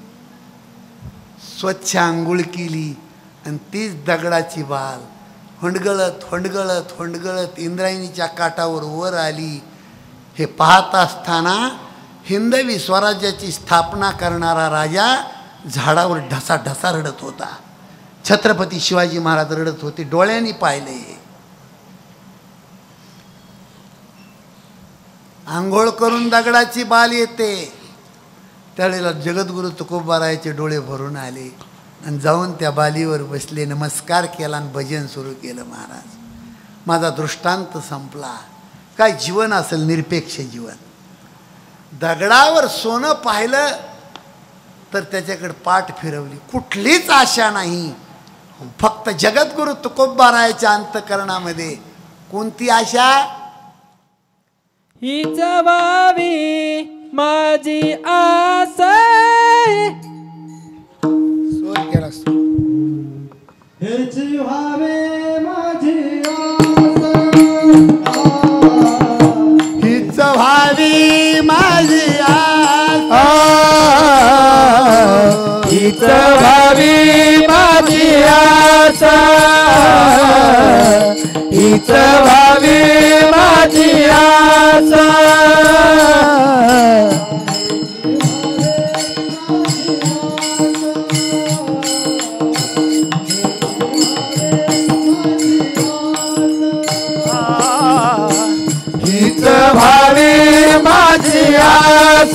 स्वच्छ आंघोळ केली आणि तीच दगडाची बाल हंडगळत हंडगळत हंडगळत इंद्रायणीच्या काठावर वर आली. हे पाहत असताना हिंदवी स्वराज्याची स्थापना करणारा राजा झाडावर ढसा ढसा रडत होता. छत्रपती शिवाजी महाराज रडत होते, डोळ्यांनी पाहिले. आंघोळ करून दगडाची बाल येते त्यावेळेला जगद्गुरु तुकोबारायाचे डोळे भरून आले आणि जाऊन त्या बालीवर बसले, नमस्कार केला आणि भजन सुरू केलं. महाराज माझा दृष्टांत संपला. काय जीवन असेल, निरपेक्ष जीवन. दगडावर सोनं पाहिलं तर त्याच्याकडे पाठ फिरवली, कुठलीच आशा नाही. फक्त जगद्गुरु तुकोबारायाच्या अंतःकरणामध्ये कोणती आशा, हीच व्हावी माझी आस, स्वर केला हीच व्हावी माझी हीच व्हावी माझी आस, हीच व्हावी माझी आस, हीच व्हावी माझी आस. हीच व्हावी माझी आस,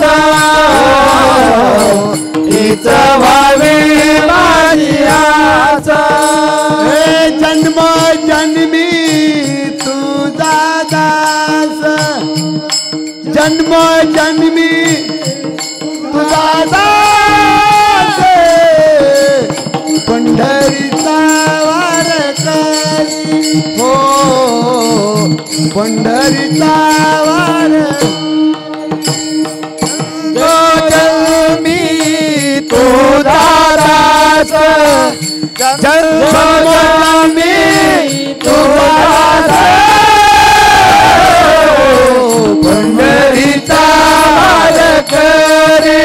हीच व्हावी माझी आस. जन्म जन्मी तुझा दास, जन्म जन्मी तुझा दास, हो पंढरीचा वार जन्मी तुझा दास जन्मी तुझा दास पंढरीचा बालक रे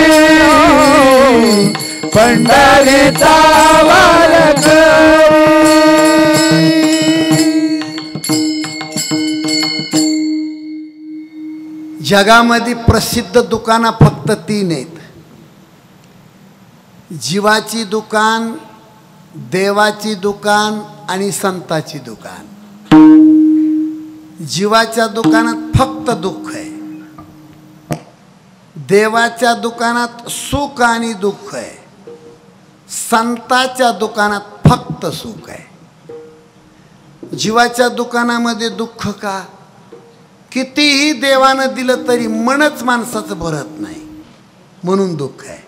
पंढरीचा बालक जगामध्ये प्रसिद्ध दुकानं फक्त 3 आहेत. जीवाची दुकान, देवाची दुकान आणि संताची दुकान. जीवाच्या दुकानात फक्त दुःख आहे, देवाच्या दुकानात सुख आणि दुःख आहे, संताच्या दुकानात फक्त सुख आहे. जीवाच्या दुकानामध्ये दुःख का? कितीही देवानं दिलं तरी मनच माणसाचं भरत नाही, म्हणून दुःख आहे.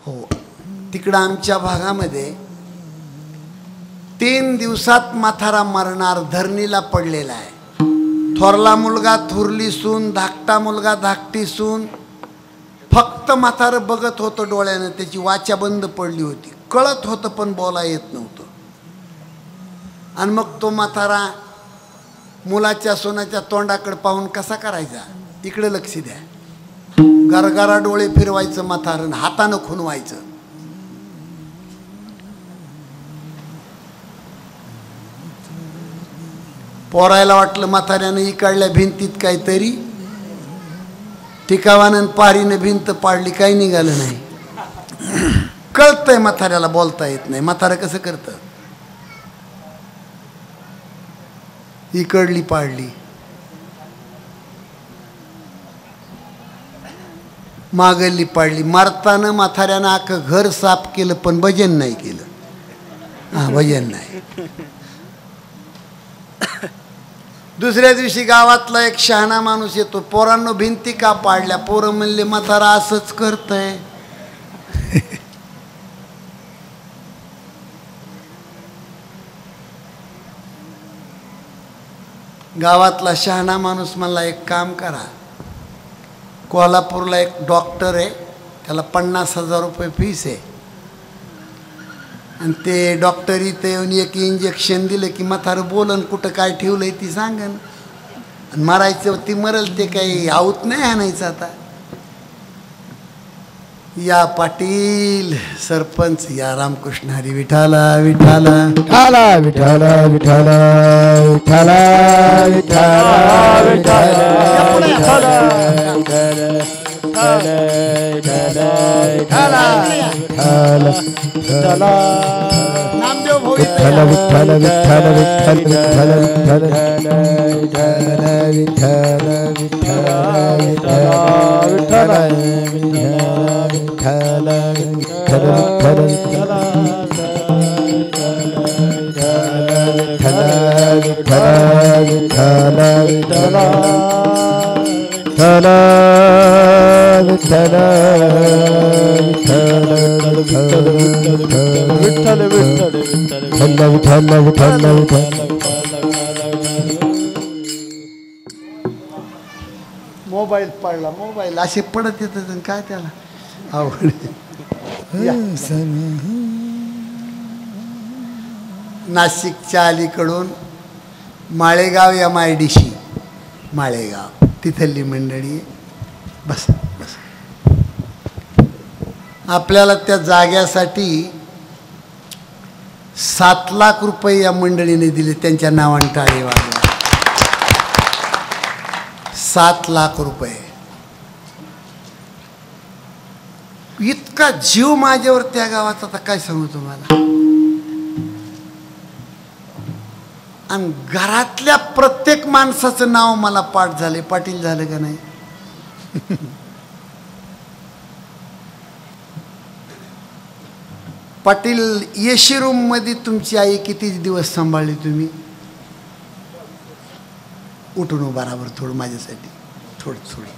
हो, तिकडं आमच्या भागामध्ये 3 दिवसात म्हातारा मरणार धरणीला पडलेला आहे. थोरला मुलगा थोरली सून, धाकटा मुलगा धाकटी सून. फक्त म्हातारं बघत होतं डोळ्यानं, त्याची वाचा बंद पडली होती, कळत होतं पण बोला येत नव्हतं. आणि मग तो म्हातारा मुलाच्या सोनाच्या तोंडाकडे पाहून कसा करायचा? इकडे लक्ष द्या. गरगरा डोळे फिरवायचं म्हातारं, हातानं खुणवायचं. पोरायला वाटलं म्हाताऱ्यानं इकडल्या भिंतीत काहीतरी टिकावानं पारीनं भिंत पाडली, काही निघालं नाही. कळतंय म्हाताऱ्याला बोलता येत नाही. म्हातारं कसं करतं? इकडली पाडली, मागली पाडली. मारताना म्हाताऱ्यानं अख्खं घर साफ केलं पण भजन नाही केलं. हा, भजन नाही. दुसऱ्या दिवशी गावातला एक शहाणा माणूस येतो, पोरांनो भिंती का पाडल्या? पोरं म्हणले म्हातारा असंच करतंय. गावातला शहाणा माणूस म्हणला, एक काम करा, कोल्हापूरला एक डॉक्टर आहे, त्याला 50,000 रुपये फीस आहे, आणि ते डॉक्टर इथे येऊन एक इंजेक्शन दिलं की म्हातारं बोलन, कुठं काय ठेवलंय ती सांगन, आणि मारायचं ती मरल. ते काही आऊत नाही आणायचं. आता या पाटील सरपंच, या रामकृष्ण हरी विठाला विठाला विठाला विठाला विठाला विठाला विठाला विठाला नामदेव भाऊ विठ्ठल विठ्ठल विठ्ठल विठ्ठल विठ्ठल विठ्ठल विठ्ठल विठ्ठल मोबाईल पडला, मोबाईल असे पडत येतात काय त्याला आवड. नाशिकच्या अलीकडून माळेगाव MIDC माळेगाव, तिथली मंडळी. बस बस. आपल्याला त्या जाग्यासाठी 7 लाख रुपये या मंडळीने दिले, त्यांच्या नावाने टाळे वाजवा. 7 लाख रुपये. इतका जीव माझ्यावर त्या गावात, आता काय सांगू तुम्हाला. आणि घरातल्या प्रत्येक माणसाचं नाव मला पाठ झाले. पाटील झालं का नाही? पाटील, एसी रूम मध्ये तुमची आई किती दिवस सांभाळली तुम्ही? उठून उभा राहा बरं थोडं माझ्यासाठी, थोडं थोडं.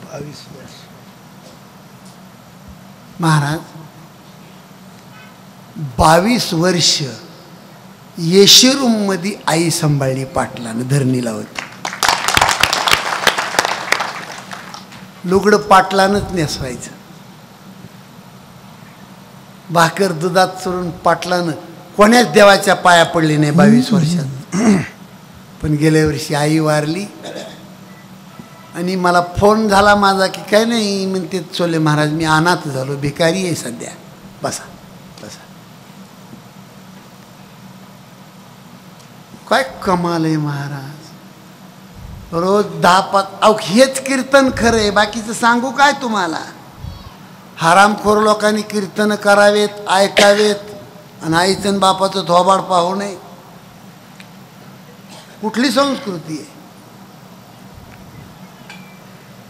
22 वर्ष. महाराज 22 वर्ष येशिरूम मध्ये आई सांभाळली पाटलानं, धरणीला होती. लुगडं पाटलानंच नेसवायचं. भाकर दुधात चुरून पाटलानं कोण्याच देवाच्या पाया पडली नाही 22 वर्षात. पण गेल्या वर्षी आई वारली आणि मला फोन झाला माझा की काय नाही म्हणते चोले महाराज मी अनाथ झालो, भिकारी आहे सध्या, बसा बसा. काय कमाल आहे महाराज. रोज 10-5 हेच कीर्तन खरं आहे, बाकीचं सांगू काय तुम्हाला. हरामखोर लोकांनी कीर्तन करावेत, ऐकावेत आणि आईचं आणि बापाचं थोबाड पाहू नये. कुठली संस्कृती आहे.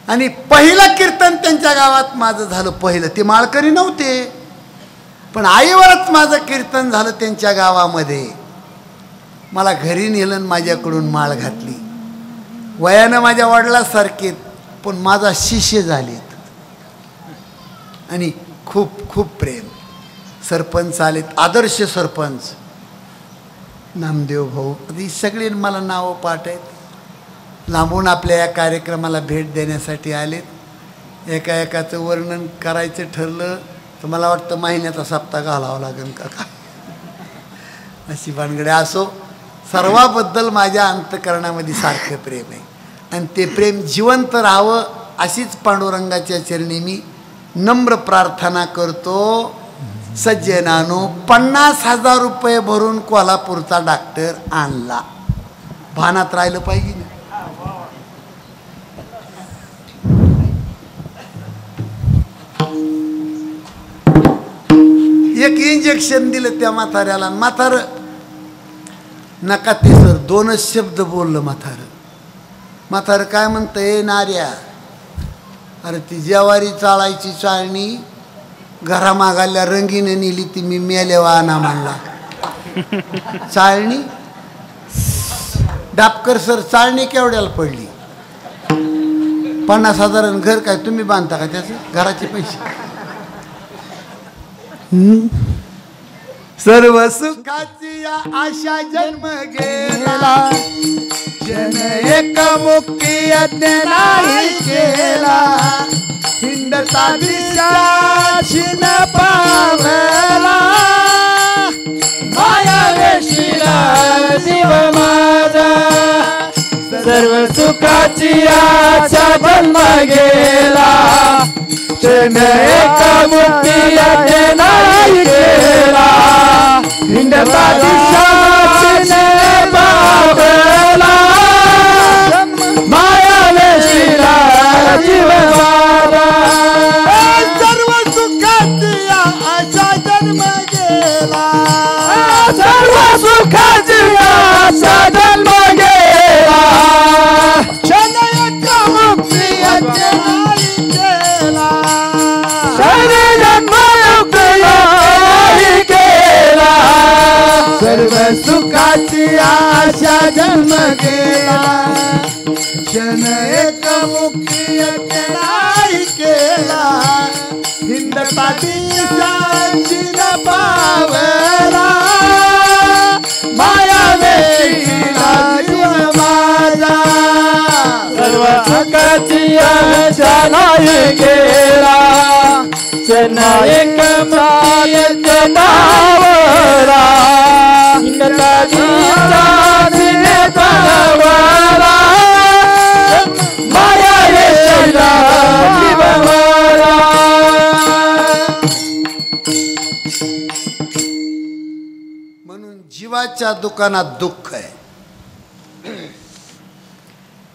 आणि पहिलं कीर्तन त्यांच्या गावात माझं झालं. पहिलं ते माळकरी नव्हते, पण आईवरच माझं कीर्तन झालं त्यांच्या गावामध्ये. मला घरी नेलं आणि माझ्याकडून माळ घातली. वयानं माझ्या वडिलासारखे, पण माझा शिष्य झालेत आणि खूप खूप प्रेम. सरपंच आलेत, आदर्श सरपंच नामदेव भाऊ. ही सगळी मला नावं पाठ आहेत. लांबून आपल्या या कार्यक्रमाला भेट देण्यासाठी आलेत. एका एकाचं वर्णन करायचं ठरलं तर मला वाटतं महिन्याचा सप्ताह घालावा लागेल का काय, अशी भानगडे. असो, सर्वाबद्दल माझ्या अंतःकरणामध्ये सारखं प्रेम आहे आणि ते प्रेम जिवंत राहावं अशीच पांडुरंगाच्या चरणी मी नम्र प्रार्थना करतो. सज्जनानो, 50,000 रुपये भरून कोल्हापूरचा डॉक्टर आणला. भानात राहिलं पाहिजे ना. एक इंजेक्शन दिलं त्या म्हाताऱ्याला. म्हातार नका ते सर, 2च शब्द बोललं म्हातार. म्हातार काय म्हणतं, ए नार्या, अरे ती ज्वारी चाळायची चाळणी घरामागाल्या रंगीने नेली, ती मी मेलेवा आणा म्हणला. चाळणी डापकर सर, चाळणी केवढ्याला पडली? 50,000. घर काय तुम्ही बांधता का त्याचं? घराचे पैसे. सर्व सुखाची या आशा जन्म गेला, जन एक मुक्ती यज्ञ नाही केला. हिंडता दिशाची न पावला, माया वेशीला जीव माझा. सर्व सुखाची आशा जन्म गेला, जन एक मुक्ती यज्ञ नाही केला. हिंडता दिशाची न पावला, माया वेशीला जीव माझा. सर्व सुखाची आशा जन्म गेला, सर्व सुखाची आशा जन्म गेला. क्षण एक मुक्ती यज्ञ नाही केला, क्षण जन्म मुक्ती नाही केला. सर्व सुखाची आशा जन्म गेला, क्षण एक मुक्ती यज्ञ नाही केला. हिंडता दिशाची न पावला, माया वेशीला जीव माझा. सर्व सुखाची आशा नाही केला, क्षण एक मुक्ती यज्ञ नावला. हिंडता दिशाची न पावला, माया वेशीला जीव माझा. म्हणून जीवाच्या दुकानात दुःख आहे.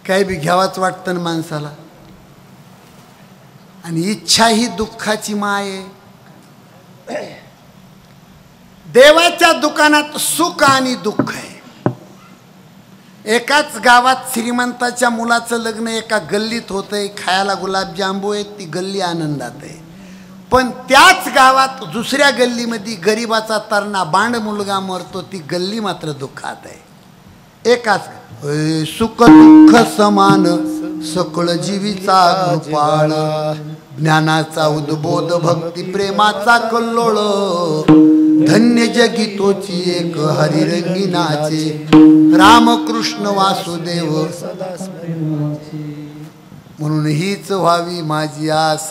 काही बी घ्यावाच वाटतं ना माणसाला, आणि इच्छा ही दुःखाची माय आहे. देवाच्या दुकानात सुख आणि दुःख आहे. एकाच गावात श्रीमंताच्या मुलाचं लग्न एका गल्लीत होतंय, खायला गुलाबजांबू आहेत, ती गल्ली आनंदात आहे. पण त्याच गावात दुसऱ्या गल्लीमध्ये गरिबाचा तरणा बांड मुलगा मरतो, ती गल्ली मात्र दुःखात आहे. एकाच सुख दुःख समान सकळ जीवीचा कृपाळ, ज्ञानाचा उद्बोध भक्ती प्रेमाचा कल्लोळ, धन्य जगी तोची एक हरिरंगी नाचे रामकृष्ण वासुदेव म्हणून हीच व्हावी माझी आस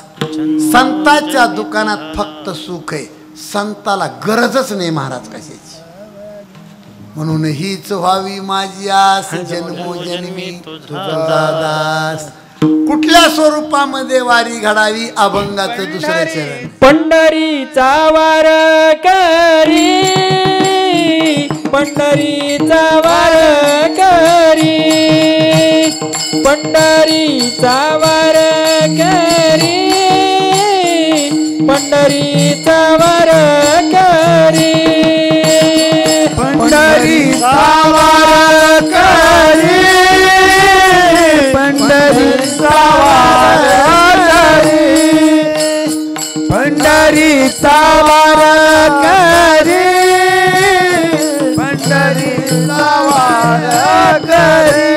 संताच्या दुकानात फक्त सुख आहे संताला गरजच नाही महाराज कशाची म्हणून हीच व्हावी माझी आस जन्मोजन्मी तुझा दास कुठल्या स्वरूपामध्ये वारी घडावी अभंगाचं दुसरं चरण पंढरीचा वार करी पंढरीचा वार करी पंढरीचा वार करी पंढरीचा वार करी पंढरीचा वार करी पंढरीचा वार करी पंढरीचा वार करी पंढरीचा वार करी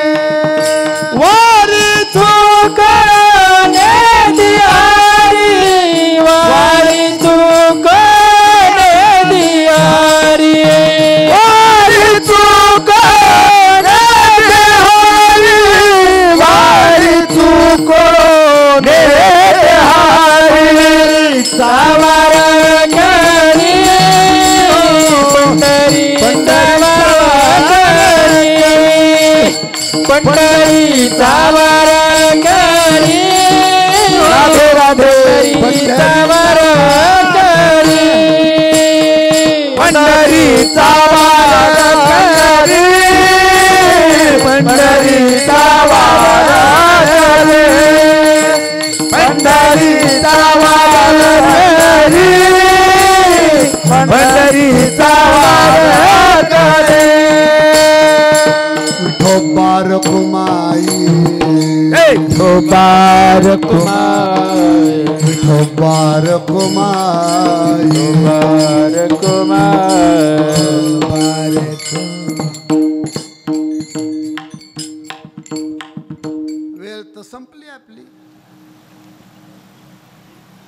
वारी तुकोने दियारी वारी तुकोने दियारी वारी तुकोने दियारी वारी तुकोने दियारी सावर करी पंढरीचा वार करी राधे राधे पंढरीचा वार करी पंढरीचा वार करी पंढरीचा वार करी पंढरीचा वार करी पंढरीचा वार करी विठोबार कुमाई विठोबार कुमाई विठोबार कुमाई विठोबार कुमाई वेळ तर संपली आपली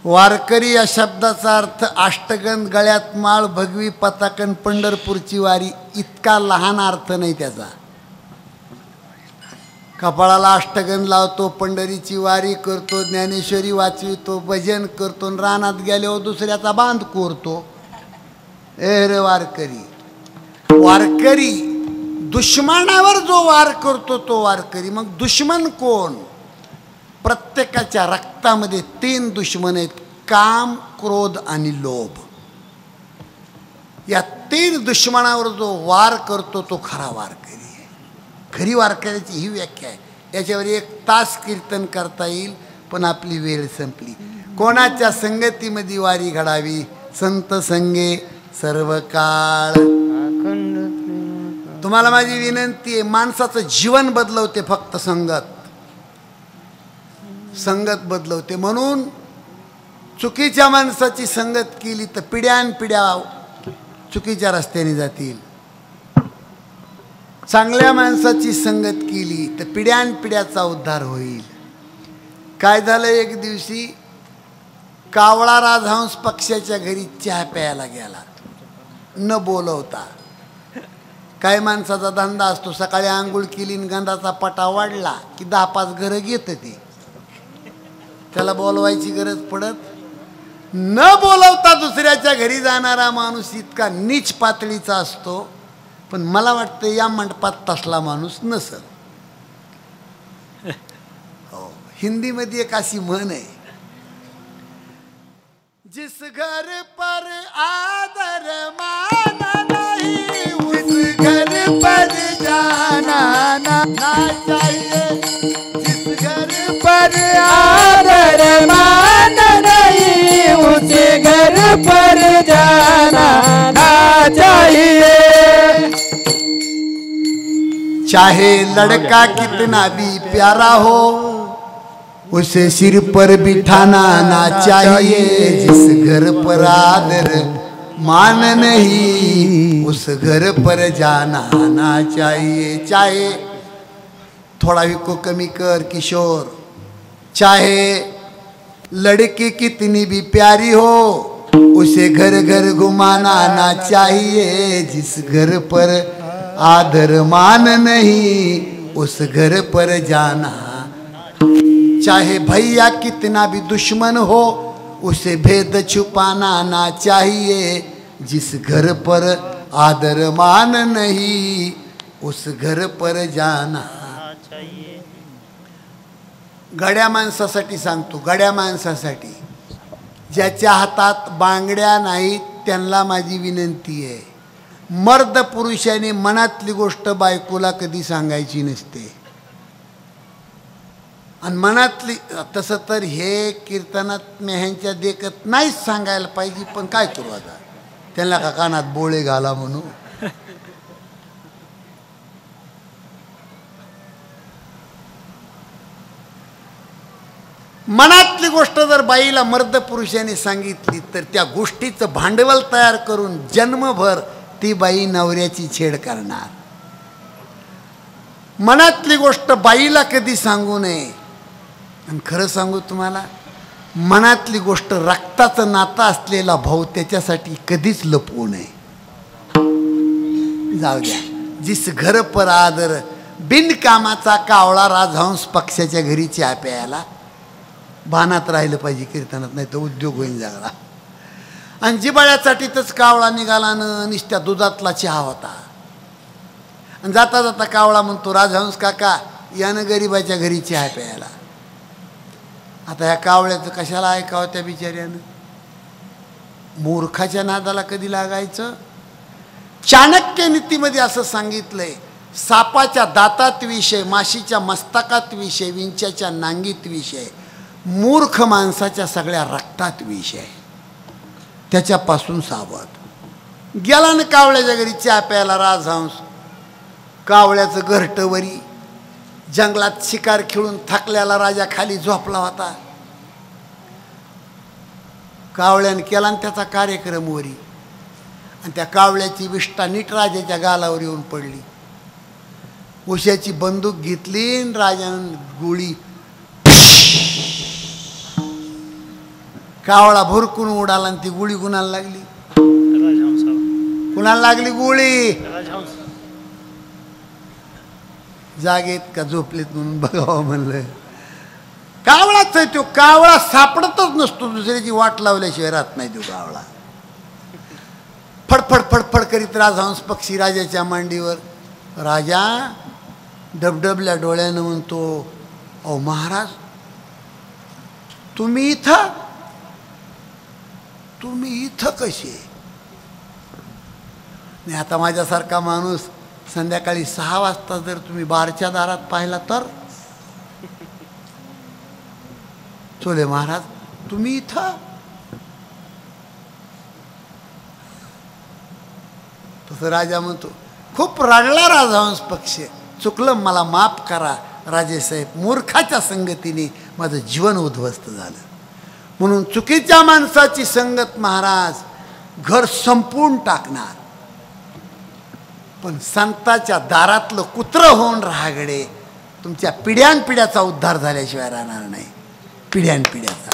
वारकरी या शब्दाचा अर्थ अष्टगंध गळ्यात माळ भगवी पताकन पंढरपूरची वारी इतका लहान अर्थ नाही त्याचा कपाळाला अष्टगंध लावतो पंढरीची वारी करतो ज्ञानेश्वरी वाचवितो भजन करतो रानात गेल्यावर दुसऱ्याचा बांध कोरतो ए रे वारकरी वारकरी दुश्मनावर जो वार करतो तो वारकरी मग दुश्मन कोण प्रत्येकाच्या रक्तामध्ये 3 दुश्मन आहेत काम क्रोध आणि लोभ या 3 दुश्मनावर जो वार करतो तो खरा वारकरी आहे खरी वारकऱ्याची ही व्याख्या आहे याच्यावर 1 तास कीर्तन करता येईल पण आपली वेळ संपली कोणाच्या संगतीमध्ये वारी घडावी संत संगे सर्व काळ तुम्हाला माझी विनंती आहे माणसाचं जीवन बदलवते फक्त संगत बदलवते म्हणून चुकीच्या माणसाची संगत केली तर पिढ्यानपिढ्या चुकीच्या रस्त्याने जातील चांगल्या माणसाची संगत केली तर पिढ्यानपिढ्याचा उद्धार होईल काय झालं एक दिवशी कावळा राजहंस पक्षाच्या घरी चहा प्यायला गेला न बोलवता काय माणसाचा धंदा असतो सकाळी आंघोळ केली आणि गंधाचा पटा वाढला की 10-5 घरं घेतं ते त्याला बोलवायची गरज पडत न बोलवता दुसऱ्याच्या घरी जाणारा माणूस इतका नीच पातळीचा असतो पण मला वाटतं या मंडपात तसला माणूस नसल हो हिंदीमध्ये एक अशी म्हण आहे जिस घर पर आदर माना नहीं उस घर पर जाना ना चाहिए जिस घर पर आदर मान नहीं उसे घर पर जाना ना चाहिए चाहे लड़का कितना भी प्यारा हो उसे सिर पर बिठाना ना चाहिए जिस घर पर आदर मान नहीं उस घर पर जाना ना चाहिए चाहे थोड़ा भी को कमी कर किशोर चाहे लड़की कितनी भी प्यारी हो उसे घर घर घुमाना ना चाहिए। जिस घर पर आदर मान नहीं उस घर पर जाना। चाहे भैया कितना भी दुश्मन हो उसे भेद छुपाना ना चाहिए। जिस घर पर आदर मान नहीं उस घर पर जाना चाहिए। गड्या माणसासाठी सांगतो, गड्या माणसासाठी ज्याच्या हातात बांगड्या नाहीत त्यांना माझी विनंती आहे, मर्द पुरुषाने मनातली गोष्ट बायकोला कधी सांगायची नसते. आणि मनातली तसं तर हे कीर्तनात मेह्यांच्या देखत नाहीच सांगायला पाहिजे, पण काय करू आता, त्यांना का कानात बोळे घाला म्हणू. मनातली गोष्ट जर बाईला मर्द पुरुषाने सांगितली तर त्या गोष्टीचं भांडवल तयार करून जन्मभर ती बाई नवऱ्याची छेड करणार. मनातली गोष्ट बाईला कधी सांगू नये. आणि खरं सांगू तुम्हाला, मनातली गोष्ट रक्ताचं नातं असलेला भाऊ त्याच्यासाठी कधीच लपवू नये. जाऊ द्या. जिस घर पर आदर, बिनकामाचा कावळा राजहंस पक्षाच्या घरी चहा प्यायला. भानात राहिलं पाहिजे कीर्तनात, नाही तर उद्योग होईल जागला. आणि जिबाळ्यासाठीच कावळा निघाला न नुसत्या दुधातला चहा होता. आणि जाता जाता कावळा म्हणतो, राजहंस काका यानं गरीबाच्या घरी चहा प्यायला. आता ह्या कावळ्याचं कशाला ऐकावं त्या बिचाऱ्यानं. मूर्खाच्या नादाला कधी लागायचं. चाणक्य नीतीमध्ये असं सांगितलंय, सापाच्या दातात विषय, माशीच्या मस्तकात विषय, विंच्याच्या नांगीत विषय, मूर्ख माणसाच्या सगळ्या रक्तात विषय. त्याच्यापासून सावध. गेला ना कावळ्याच्या घरी चहा प्यायला राजहंस. कावळ्याचं घरटवरी जंगलात शिकार खेळून थकल्याला राजा खाली झोपला होता. कावळ्यानं केला आणि त्याचा कार्यक्रम वरी. आणि त्या कावळ्याची विष्ठा नीट राजाच्या गालावर येऊन पडली. उशाची बंदूक घेतली आणि राजानं गोळी. कावळा भुरकून उडाला आणि ती गोळी कुणाला लागली. कुणाला लागली गोळी. जागेत का झोपलेत म्हणून बघावं म्हणलं. कावळाच आहे तो. कावळा सापडतच नसतो, दुसऱ्याची वाट लावल्याशिवाय राहत नाही तो कावळा. फडफड फडफड करीत राजहंस पक्षी राजाच्या मांडीवर. राजा डबडबल्या डोळ्यानं म्हणतो, अहो महाराज तुम्ही इथं, तुम्ही इथं कसे. नाही आता माझ्यासारखा माणूस संध्याकाळी 6 वाजता जर तुम्ही बारच्या दारात पाहिला तर, चोले महाराज तुम्ही इथं. तसं राजा म्हणतो, खूप रडला राजहंस पक्षी. चुकलं, मला माफ करा राजेसाहेब, मूर्खाच्या संगतीने माझं जीवन उद्ध्वस्त झालं. म्हणून चुकीच्या माणसाची संगत महाराज घर संपवून टाकणार. पण संताच्या दारातलं कुत्रं होऊन राहागडे, तुमच्या पिढ्यानपिढ्याचा उद्धार झाल्याशिवाय राहणार नाही, पिढ्यानपिढ्याचा.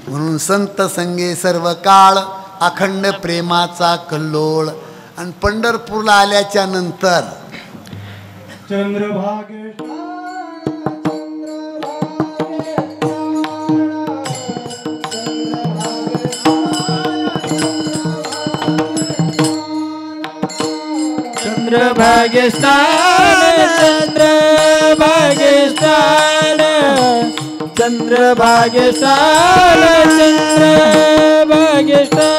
म्हणून संत संगे सर्व काळ अखंड प्रेमाचा कल्लोळ. आणि पंढरपूरला आल्याच्या नंतर चंद्रभागे चंद्रभागे स्नान, चंद्रभागे स्नान, चंद्रभागे स्नान, चंद्रभागे स्नान.